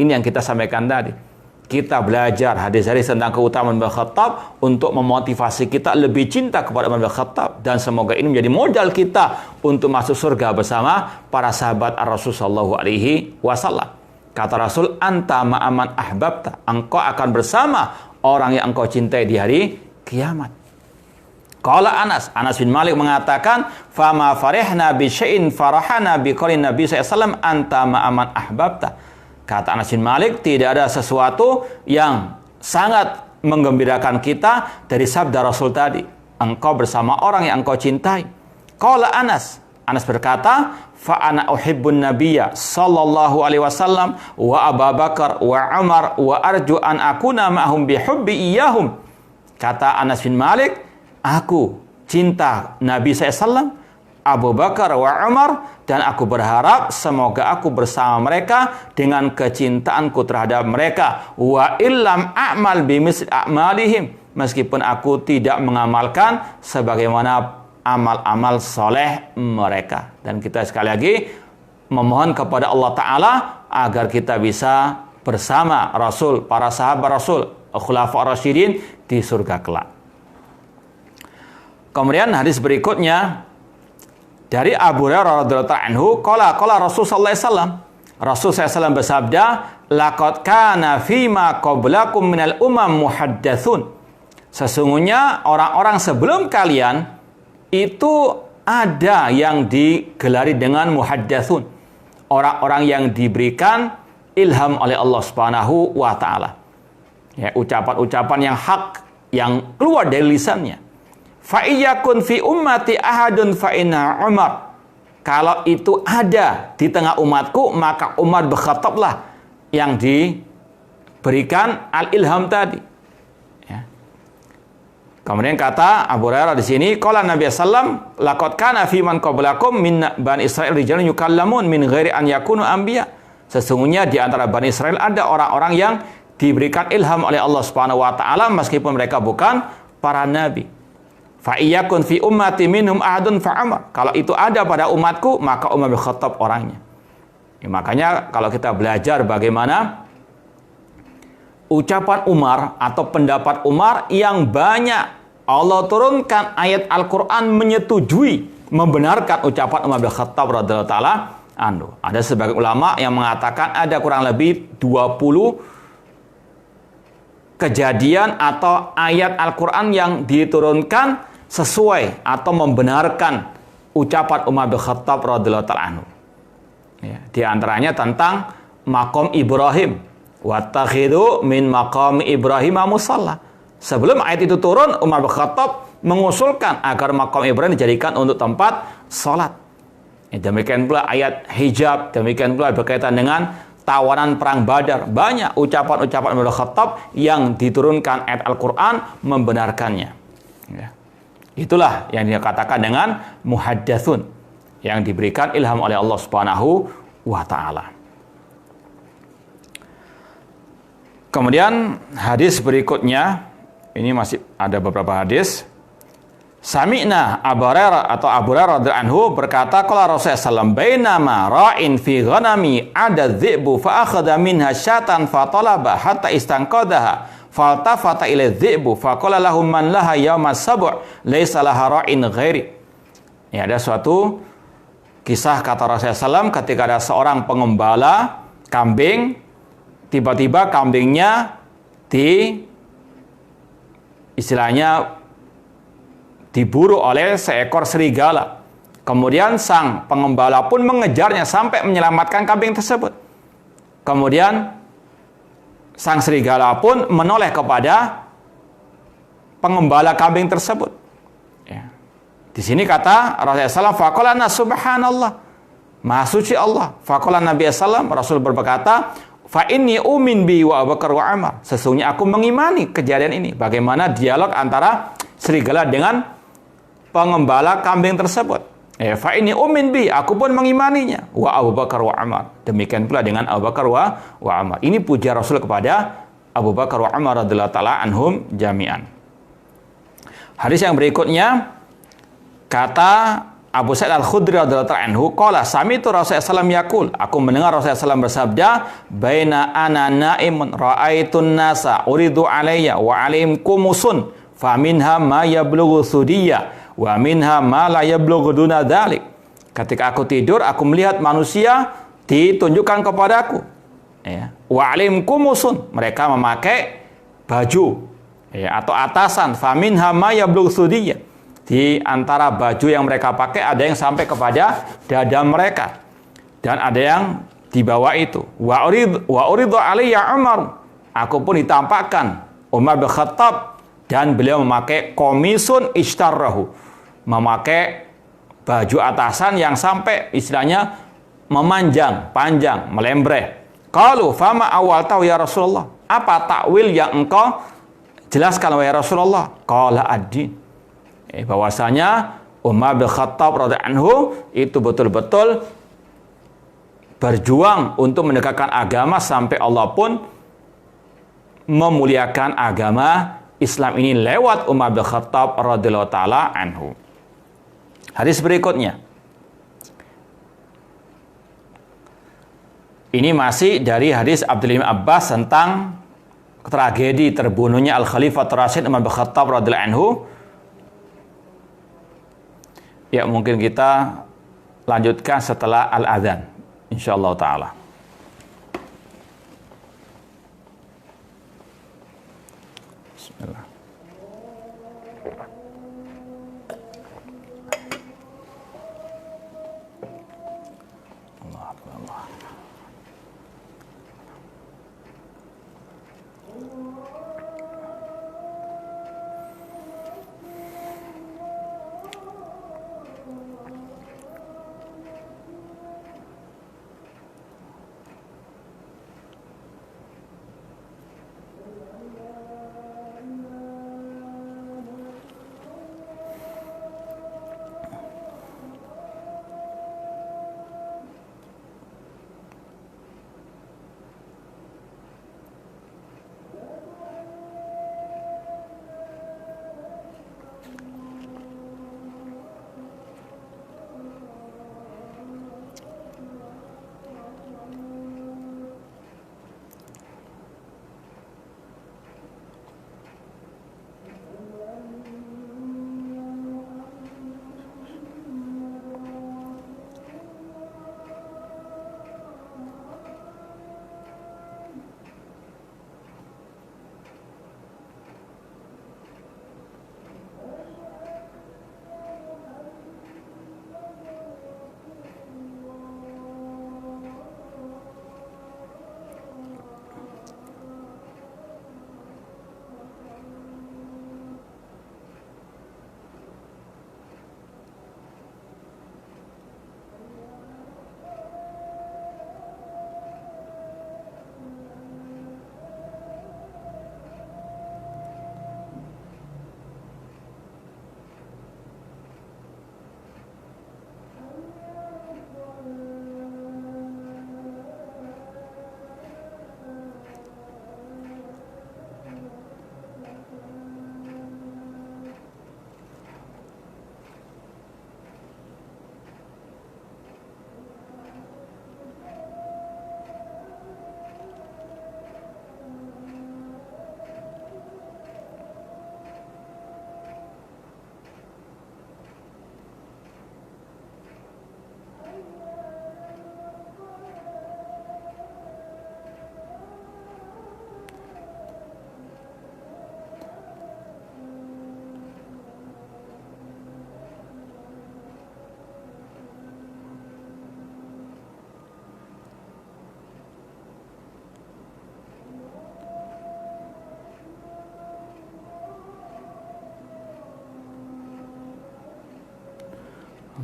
Ini yang kita sampaikan tadi. Kita belajar hadis-hadis tentang keutamaan Umar bin Khattab untuk memotivasi kita lebih cinta kepada Umar bin Khattab, dan semoga ini menjadi modal kita untuk masuk surga bersama para sahabat Rasul sallallahu alaihi wasallam. Kata Rasul, anta ma'aman ahbabta, engkau akan bersama orang yang engkau cintai di hari kiamat. Qala Anas bin Malik mengatakan, fama farihna bi syai'in farahana bi qaulin Nabi sallallahu alaihi wasallam anta ma'aman ahbabta. Kata Anas bin Malik, tidak ada sesuatu yang sangat menggembirakan kita dari sabda Rasul tadi, engkau bersama orang yang engkau cintai. Qala Anas berkata, fa ana uhibbun nabiyya sallallahu alaihi wasallam wa Abu Bakar wa Umar wa arju an akuna ma'hum bi hubbi iyyahum. Kata Anas bin Malik, aku cinta Nabi SAW, Abu Bakar wa Umar, dan aku berharap semoga aku bersama mereka dengan kecintaanku terhadap mereka. Wa illam a'mal bimisli a'malihim, meskipun aku tidak mengamalkan sebagaimana amal-amal soleh mereka. Dan kita sekali lagi memohon kepada Allah Ta'ala agar kita bisa bersama Rasul, para sahabat Rasul, Khulafaur Rasyidin di surga kelak. Kemudian hadis berikutnya dari Abu Hurairah radhiyallahu anhu, qala Rasul sallallahu alaihi wasallam, Rasul SAW bersabda, laqad kana fima qablakum minal muhaddatsun. Sesungguhnya orang-orang sebelum kalian itu ada yang digelari dengan muhaddatsun, orang-orang yang diberikan ilham oleh Allah Subhanahu wa taala. Ucapan-ucapan yang hak yang keluar dari lisannya. Fa iyyakun fi ummati ahadun fa inna Umar. Kalau itu ada di tengah umatku, maka Umar bin Khattab lah yang diberikan al-ilham tadi. Ya. Kemudian kata Abu Hurairah di sini, qala Nabi sallam, laqad kana fi man qablakum min bani Israil rijalun yukallamun min ghairi an yakunu anbiya. Sesungguhnya di antara Bani Israel ada orang-orang yang diberikan ilham oleh Allah Subhanahu wa taala meskipun mereka bukan para nabi. Fa iyakun fi ummati minhum ahadun fa Umar. Kalau itu ada pada umatku, maka Umar bin Khattab orangnya. Makanya kalau kita belajar bagaimana ucapan Umar atau pendapat Umar yang banyak Allah turunkan ayat Al-Quran menyetujui, membenarkan ucapan Umar bin Khattab radhiyallahu taala anhu. Ada sebagian ulama yang mengatakan ada kurang lebih 20 kejadian atau ayat Al-Quran yang diturunkan sesuai atau membenarkan ucapan Umar bin Khattab radhiyallahu ta'ala anhu. Ya, di antaranya tentang maqam Ibrahim. Wattakhidhu min maqam Ibrahim musalla. Sebelum ayat itu turun, Umar bin Khattab mengusulkan agar maqam Ibrahim dijadikan untuk tempat salat. Demikian pula ayat hijab, demikian pula berkaitan dengan tawanan perang Badar. Banyak ucapan-ucapan Umar bin Khattab yang diturunkan ayat Al-Quran membenarkannya. Ya. Itulah yang dikatakan dengan muhaddatsun, yang diberikan ilham oleh Allah Subhanahu wa taala. Kemudian hadis berikutnya, ini masih ada beberapa hadis. Sami'na Abu Hurairah atau Abu Hurairah radhiyallahu anhu berkata, qala Rasulullah sallallahu alaihi wasallam, bainama ra'in fi ghanami ada dhi'bu fa akhadha minha syatan fa talaba hatta istanqadaha faltafata ila dhi'bu fa qala lahum man laha yawma sab' laisa laha ra'in ghairi. Ya, ada suatu kisah kata Rasulullah SAW ketika ada seorang pengembala kambing, tiba-tiba kambingnya istilahnya diburu oleh seekor serigala. Kemudian sang pengembala pun mengejarnya sampai menyelamatkan kambing tersebut. Kemudian sang serigala pun menoleh kepada pengembala kambing tersebut. Ya. Di sini kata Rasulullah SAW, faqalana subhanallah, maha suci Allah. Faqalana Nabi SAW, Rasul berkata, fa inni umin bi wa Abu Bakar wa Umar. Sesungguhnya aku mengimani kejadian ini. Bagaimana dialog antara serigala dengan pengembala kambing tersebut. Fa ini umin bi, aku pun mengimaninya. Wa Abu Bakar wa Umar. Demikian pula dengan Abu Bakar wa Umar. Ini puja Rasul kepada Abu Bakar wa Umar radhiyallahu taala anhum jami'an. Hadis yang berikutnya, kata Abu Sa'id Al-Khudri radhiyallahu taala anhu, qala sami'tu Rasulullah sallallahu alaihi wasallam yaqul, aku mendengar Rasulullah sallallahu bersabda, baina ana na'imun ra'aitun nasa uridu alayya wa alaihim kumusun faminha ma yablughu sudiyya wa minha ma la yablughu duna dzalik. Ketika aku tidur, aku melihat manusia ditunjukkan kepadaku. Ya. Wa alim kumusun, mereka memakai baju ya, atau atasan. Faminha ma yablughu sudiyya. Di antara baju yang mereka pakai ada yang sampai kepada dada mereka dan ada yang di bawah itu. Wa uridu alayya Umar. Aku pun ditampakkan Umar bin Khattab dan beliau memakai komisun ishtarrahu, memakai baju atasan yang sampai istilahnya memanjang, panjang, melembreh. Qalu fama awal tahu ya Rasulullah, apa takwil yang engkau jelaskan wahai Rasulullah? Qala ad-din, bahwasanya Umar bin Khattab radhiyallahu anhu itu betul-betul berjuang untuk menegakkan agama sampai Allah pun memuliakan agama Islam ini lewat Umar bin Khattab radhiyallahu taala anhu. Hadis berikutnya. Ini masih dari hadis Abdullah bin Abbas tentang tragedi terbunuhnya Al-Khalifah Rasyid Umar bin Khattab radhiyallahu anhu. Ya, mungkin kita lanjutkan setelah al-adzan insyaallah taala. Bismillah.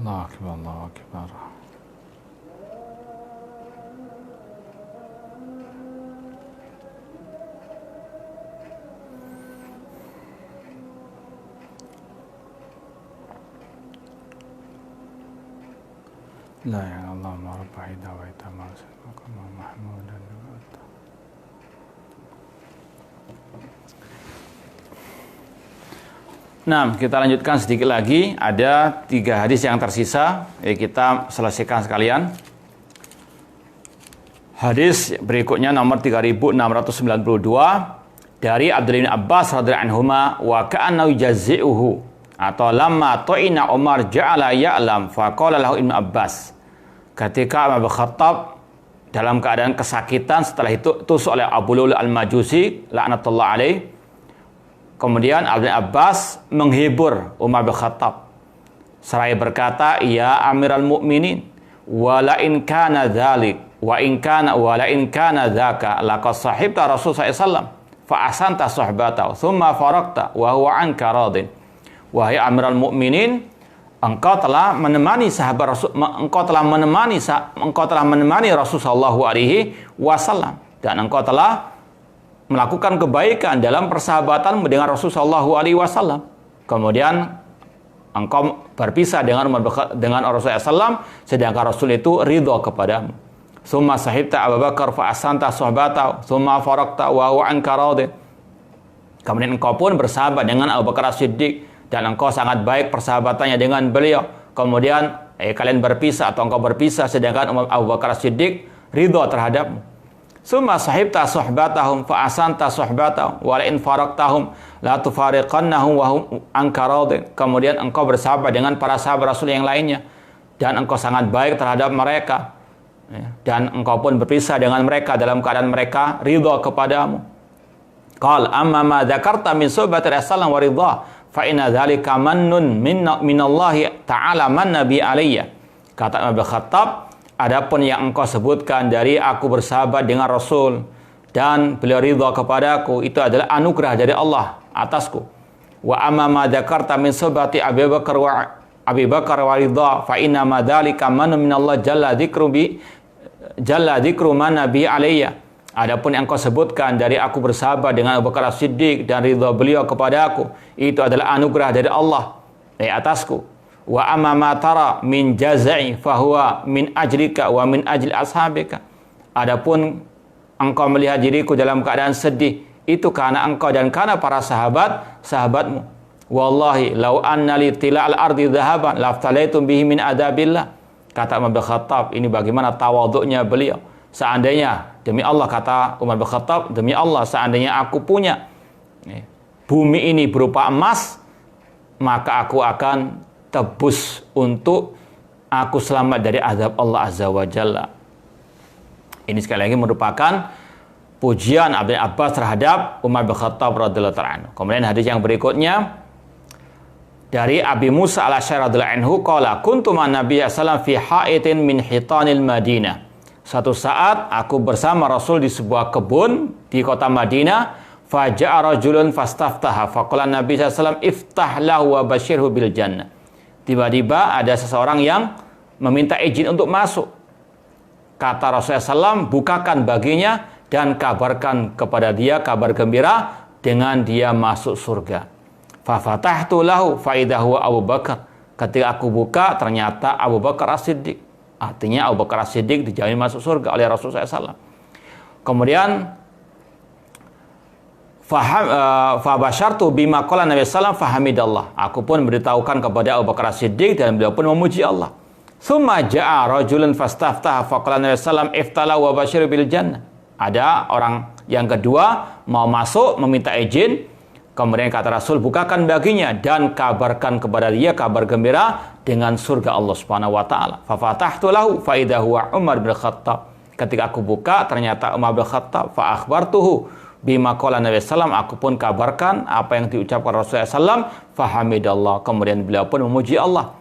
Allah akbar, Allah akbar. La ya Allah ma rabbahi dawaita ma sallallahu mahmudan. Nah, kita lanjutkan sedikit lagi. Ada 3 hadis yang tersisa. Kita selesaikan sekalian. Hadis berikutnya nomor 3692 dari Abdullah bin Abbas radhiyallahu anhuma wa ka'anna yujazzi'uhu atau lamma ta'ina Umar ja'ala ya'lam faqala lahu Ibnu Abbas. Ketika Umar bin Khattab dalam keadaan kesakitan setelah itu tusuk oleh Abu Lulu al-Majusi laknatullah alaih. Kemudian Abdullah Abbas menghibur Umar bin Khattab seraya berkata, "Ya Amirul Mukminin, wala in kana dzalik wa in kana dzaka laqad sahibta Rasul sallallahu alaihi wasallam fa asanta suhbatahu thumma faraqta wa huwa anka radin." Wahai Amirul Mukminin, engkau telah menemani sahabat Rasul, engkau telah menemani Rasul sallallahu alaihi wasallam dan engkau telah melakukan kebaikan dalam persahabatan dengan Rasulullah sallallahu alaihi wasallam. Kemudian engkau berpisah dengan Rasulullah SAW, sedangkan Rasul itu ridha kepadamu. Summa sahibta Abu Bakar fa asanta suhbatahu, summa faraqta wa huwa anka radin. Kemudian engkau pun bersahabat dengan Abu Bakar As-Siddiq dan engkau sangat baik persahabatannya dengan beliau. Kemudian kalian berpisah atau engkau berpisah sedangkan Abu Bakar As-Siddiq ridha terhadapmu. Summa sahibta suhbatahum fa asanta suhbatahum wa la in faraqtahum la tufariqannahum wa hum anka radin. Kemudian engkau bersahabat dengan para sahabat Rasul yang lainnya dan engkau sangat baik terhadap mereka dan engkau pun berpisah dengan mereka dalam keadaan mereka ridha kepadamu. Qal amma ma dzakarta min suhbati Rasulullah wa ridha fa inna dzalika mannun minallahi ta'ala man nabi alayya. Kata Abu Khattab, adapun yang engkau sebutkan dari aku bersahabat dengan Rasul dan beliau ridha kepadaku, itu adalah anugerah dari Allah atasku. Wa amma ma dzakarta min suhbati Abi Bakar wa ridha fa inna ma dzalika man minallah jalla dzikru man nabi alayya. Adapun yang engkau sebutkan dari aku bersahabat dengan Abu Bakar As-Siddiq dan ridha beliau kepadaku, itu adalah anugerah dari Allah atasku. Wa amma ma tara min jazai fahuwa min ajlika wa min ajli ashabika. Adapun engkau melihat diriku dalam keadaan sedih, itu karena engkau dan karena para sahabatmu. Wallahi law anna li tila'al ardi dhahaban laftalaitum bihi min adabillah. Kata Umar bin Khattab, ini bagaimana tawaduknya beliau. Seandainya, demi Allah, kata Umar bin Khattab, demi Allah, seandainya aku punya bumi ini berupa emas, maka aku akan tebus untuk aku selamat dari azab Allah Azza wa Jalla. Ini sekali lagi merupakan pujian Abdullah Abbas terhadap Umar bin Khattab radhiyallahu anhu. Kemudian hadis yang berikutnya dari Abi Musa al-Asy'ari radhiyallahu anhu qala kuntu ma'an Nabi sallallahu fi ha'itin min hitanil Madinah. Suatu saat aku bersama Rasul di sebuah kebun di kota Madinah. Faja'a rajulun fastaftaha faqala Nabi sallallahu alaihi wasallam iftah lahu wa basyirhu bil jannah. Tiba-tiba ada seseorang yang meminta izin untuk masuk. Kata Rasulullah SAW, bukakan baginya dan kabarkan kepada dia kabar gembira dengan dia masuk surga. Fafatahtu lahu faidahu Abu Bakar. Ketika aku buka, ternyata Abu Bakar As-Siddiq. Artinya Abu Bakar As-Siddiq dijamin masuk surga oleh Rasulullah SAW. Kemudian Fabasyartu bima qala Nabi sallallahu alaihi wasallam fahamidallah. Aku pun memberitahukan kepada Abu Bakar As-Siddiq dan beliau pun memuji Allah. Summa jaa rajulun fastaftaha faqala Nabi sallallahu alaihi wasallam iftala wa basyir bil jannah. Ada orang yang kedua mau masuk meminta izin, kemudian kata Rasul, bukakan baginya dan kabarkan kepada dia kabar gembira dengan surga Allah Subhanahu wa taala. Fa fatahtu lahu fa idza huwa Umar bin Khattab. Ketika aku buka ternyata Umar bin Khattab. Fa akhbartuhu bima qala Nabi sallam, aku pun kabarkan apa yang diucapkan Rasulullah sallam, fahamidallah, kemudian beliau pun memuji Allah.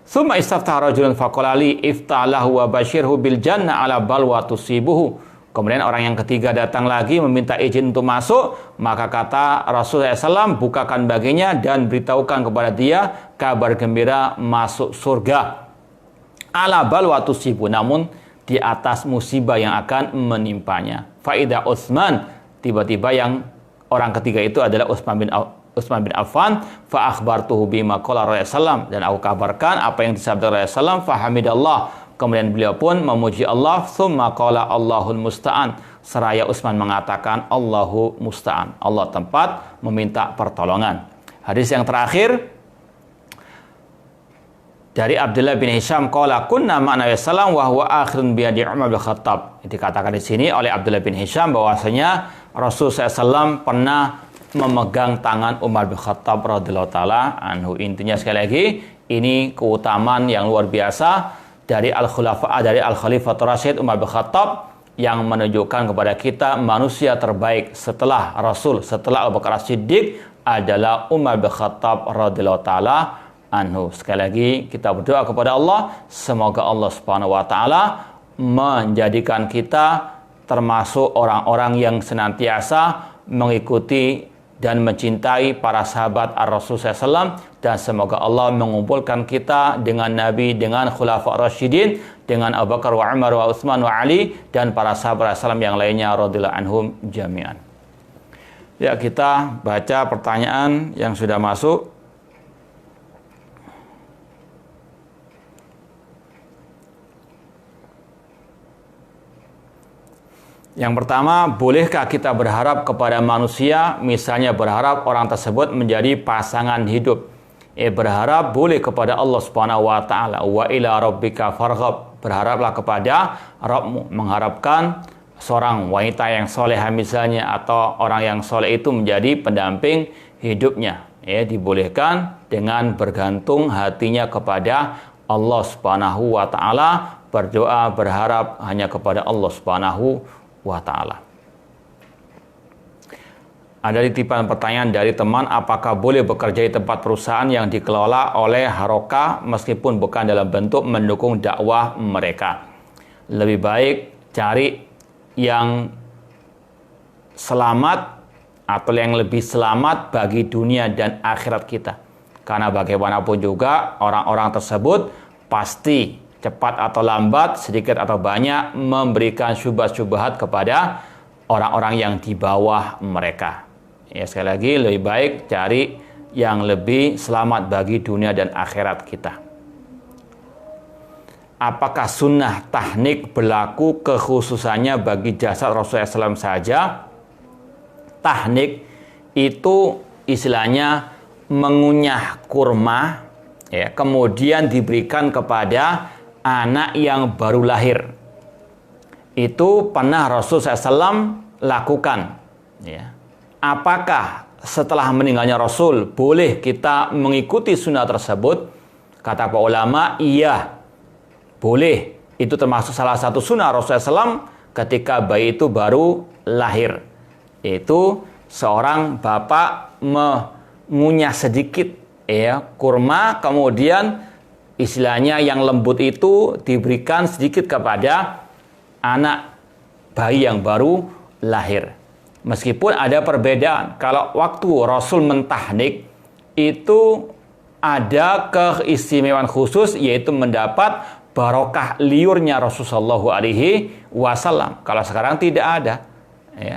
Summa istaftah rajulun faqala li iftalahu wa basyirhu bil jannah ala balwa tusibuhu. Kemudian orang yang ketiga datang lagi meminta izin untuk masuk, maka kata Rasulullah sallam, bukakan baginya dan beritahukan kepada dia kabar gembira masuk surga ala balwa tusibu, namun di atas musibah yang akan menimpanya. Faida Utsman, tiba-tiba yang orang ketiga itu adalah Utsman bin Affan, fa akhbartuhu bima qala Rasulullah, dan aku kabarkan apa yang disabda Rasulullah, fa hamidallah, kemudian beliau pun memuji Allah, tsumma qala Allahul musta'an, seraya Utsman mengatakan Allahu musta'an, Allah tempat meminta pertolongan. Hadis yang terakhir dari Abdullah bin Hisham qala kunna ma'na Rasulullah wa huwa akhirun bi yadi Umar bin Khattab. Dikatakan di sini oleh Abdullah bin Hisham bahwasanya Rasul SAW pernah memegang tangan Umar bin Khattab radhiyallahu taala anhu. Intinya sekali lagi, ini keutamaan yang luar biasa dari Al-Khalifatul Rasyid Umar bin Khattab yang menunjukkan kepada kita manusia terbaik setelah Rasul, setelah Abu Bakar As-Siddiq adalah Umar bin Khattab radhiyallahu taala anhu. Sekali lagi kita berdoa kepada Allah, semoga Allah Subhanahu wa taala menjadikan kita termasuk orang-orang yang senantiasa mengikuti dan mencintai para sahabat Ar-Rasul SAW, dan semoga Allah mengumpulkan kita dengan Nabi, dengan Khulafa Rasyidin, dengan Abu Bakar wa Umar wa Utsman wa Ali, dan para sahabat Rasulullah yang lainnya radhiyallahu anhum jami'an. Ya, kita baca pertanyaan yang sudah masuk. Yang pertama, bolehkah kita berharap kepada manusia, misalnya berharap orang tersebut menjadi pasangan hidup? Berharap boleh kepada Allah Subhanahu wa taala. Wa ila rabbika farghab, berharaplah kepada Rabbmu, mengharapkan seorang wanita yang solehah misalnya, atau orang yang soleh itu menjadi pendamping hidupnya. Dibolehkan dengan bergantung hatinya kepada Allah Subhanahu wa taala, berdoa berharap hanya kepada Allah Subhanahu wa ta'ala. Ada titipan pertanyaan dari teman, apakah boleh bekerja di tempat perusahaan yang dikelola oleh Harokah meskipun bukan dalam bentuk mendukung dakwah mereka? Lebih baik cari yang selamat atau yang lebih selamat bagi dunia dan akhirat kita. Karena bagaimanapun juga orang-orang tersebut pasti cepat atau lambat, sedikit atau banyak memberikan syubhat-syubhat kepada orang-orang yang di bawah mereka. Sekali lagi, lebih baik cari yang lebih selamat bagi dunia dan akhirat kita. Apakah sunnah tahnik berlaku kekhususannya bagi jasad Rasulullah SAW saja? Tahnik itu istilahnya mengunyah kurma, kemudian diberikan kepada anak yang baru lahir. Itu pernah Rasul SAW lakukan. Apakah setelah meninggalnya Rasul boleh kita mengikuti sunnah tersebut? Kata para ulama, iya, boleh. Itu termasuk salah satu sunnah Rasul SAW ketika bayi itu baru lahir. Itu seorang bapak mengunyah sedikit kurma, kemudian istilahnya yang lembut itu diberikan sedikit kepada anak bayi yang baru lahir. Meskipun ada perbedaan, kalau waktu Rasul mentahnik itu ada keistimewaan khusus, yaitu mendapat barokah liurnya Rasulullah SAW. Kalau sekarang tidak ada.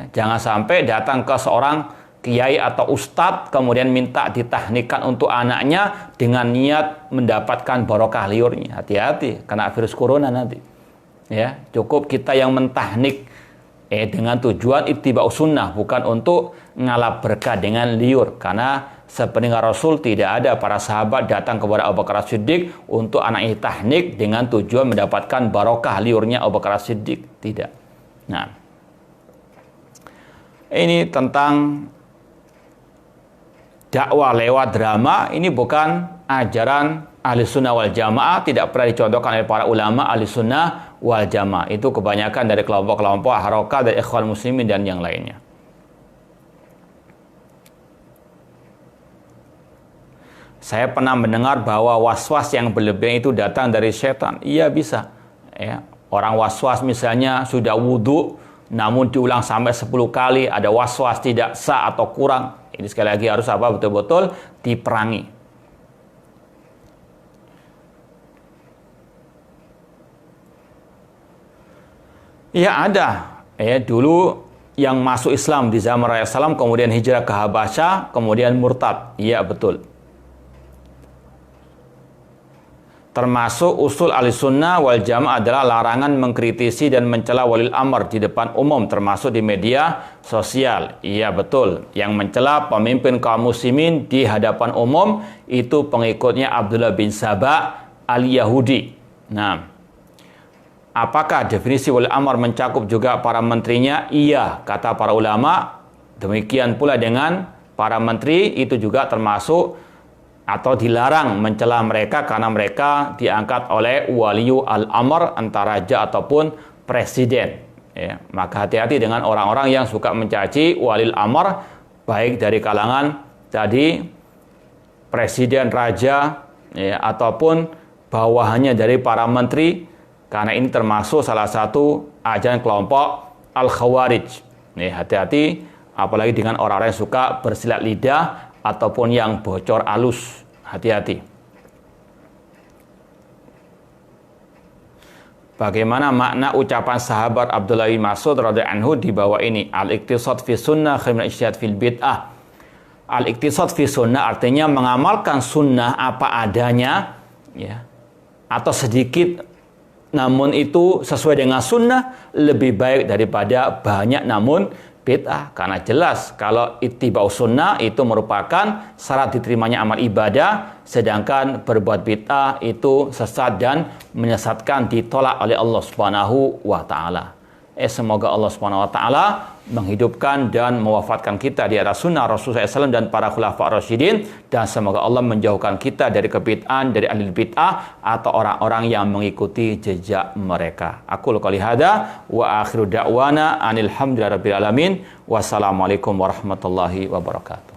Jangan sampai datang ke seorang kiai atau ustadz kemudian minta ditahnikkan untuk anaknya dengan niat mendapatkan barokah liurnya. Hati-hati, kena virus corona nanti. Cukup kita yang mentahnik dengan tujuan ittiba'us sunnah, bukan untuk ngalap berkah dengan liur. Karena sepeninggal Rasul tidak ada para sahabat datang kepada Abu Bakar As-Siddiq untuk anaknya tahnik dengan tujuan mendapatkan barokah liurnya Abu Bakar As-Siddiq. Tidak. Nah, ini tentang dakwah lewat drama. Ini bukan ajaran ahli sunnah wal jamaah, tidak pernah dicontohkan oleh para ulama ahli sunnah wal jamaah. Itu kebanyakan dari kelompok-kelompok Harokah dan Ikhwan Muslimin dan yang lainnya. Saya pernah mendengar bahwa was-was yang berlebihan itu datang dari setan. Iya, bisa. Orang was-was misalnya sudah wudhu, namun diulang sampai 10 kali, ada was-was tidak sah atau kurang. Ini sekali lagi harus betul-betul diperangi. Ya ada. Dulu yang masuk Islam di zaman Rasulullah SAW, kemudian hijrah ke Habasyah, kemudian murtad. Iya betul. Termasuk usul Ahlussunnah wal Jamaah adalah larangan mengkritisi dan mencela walil amr di depan umum, termasuk di media sosial. Iya betul. Yang mencela pemimpin kaum muslimin di hadapan umum itu pengikutnya Abdullah bin Saba al-Yahudi. Nah, apakah definisi walil amr mencakup juga para menterinya? Iya, kata para ulama. Demikian pula dengan para menteri, itu juga termasuk atau dilarang mencela mereka karena mereka diangkat oleh waliyu al-amr, antara raja ataupun presiden. Ya, maka hati-hati dengan orang-orang yang suka mencaci walil amr, baik dari kalangan tadi presiden, raja, ya, ataupun bawahannya dari para menteri, karena ini termasuk salah satu ajaran kelompok al-khawarij. Ya, hati-hati apalagi dengan orang-orang yang suka bersilat lidah ataupun yang bocor alus. Hati-hati. Bagaimana makna ucapan sahabat Abdullah bin Mas'ud radhiyallahu anhu di bawah ini? Al-iqtisad fi sunnah khairun ijtihad fil bid'ah. Al-iqtisad fi sunnah artinya mengamalkan sunnah apa adanya, ya, atau sedikit namun itu sesuai dengan sunnah lebih baik daripada banyak namun bid'ah. Karena jelas kalau ittiba'u sunnah itu merupakan syarat diterimanya amal ibadah, sedangkan berbuat bid'ah itu sesat dan menyesatkan, ditolak oleh Allah Subhanahu wa taala. Semoga Allah Subhanahu wa taala menghidupkan dan mewafatkan kita di atas sunnah Rasulullah SAW dan para khulafa rasyidin, dan semoga Allah menjauhkan kita dari kebid'ahan, dari ahli bid'ah atau orang-orang yang mengikuti jejak mereka. Aku qouli hadza wa akhiru da'wana anil hamdulillahi rabbil alamin. Wassalamualaikum warahmatullahi wabarakatuh.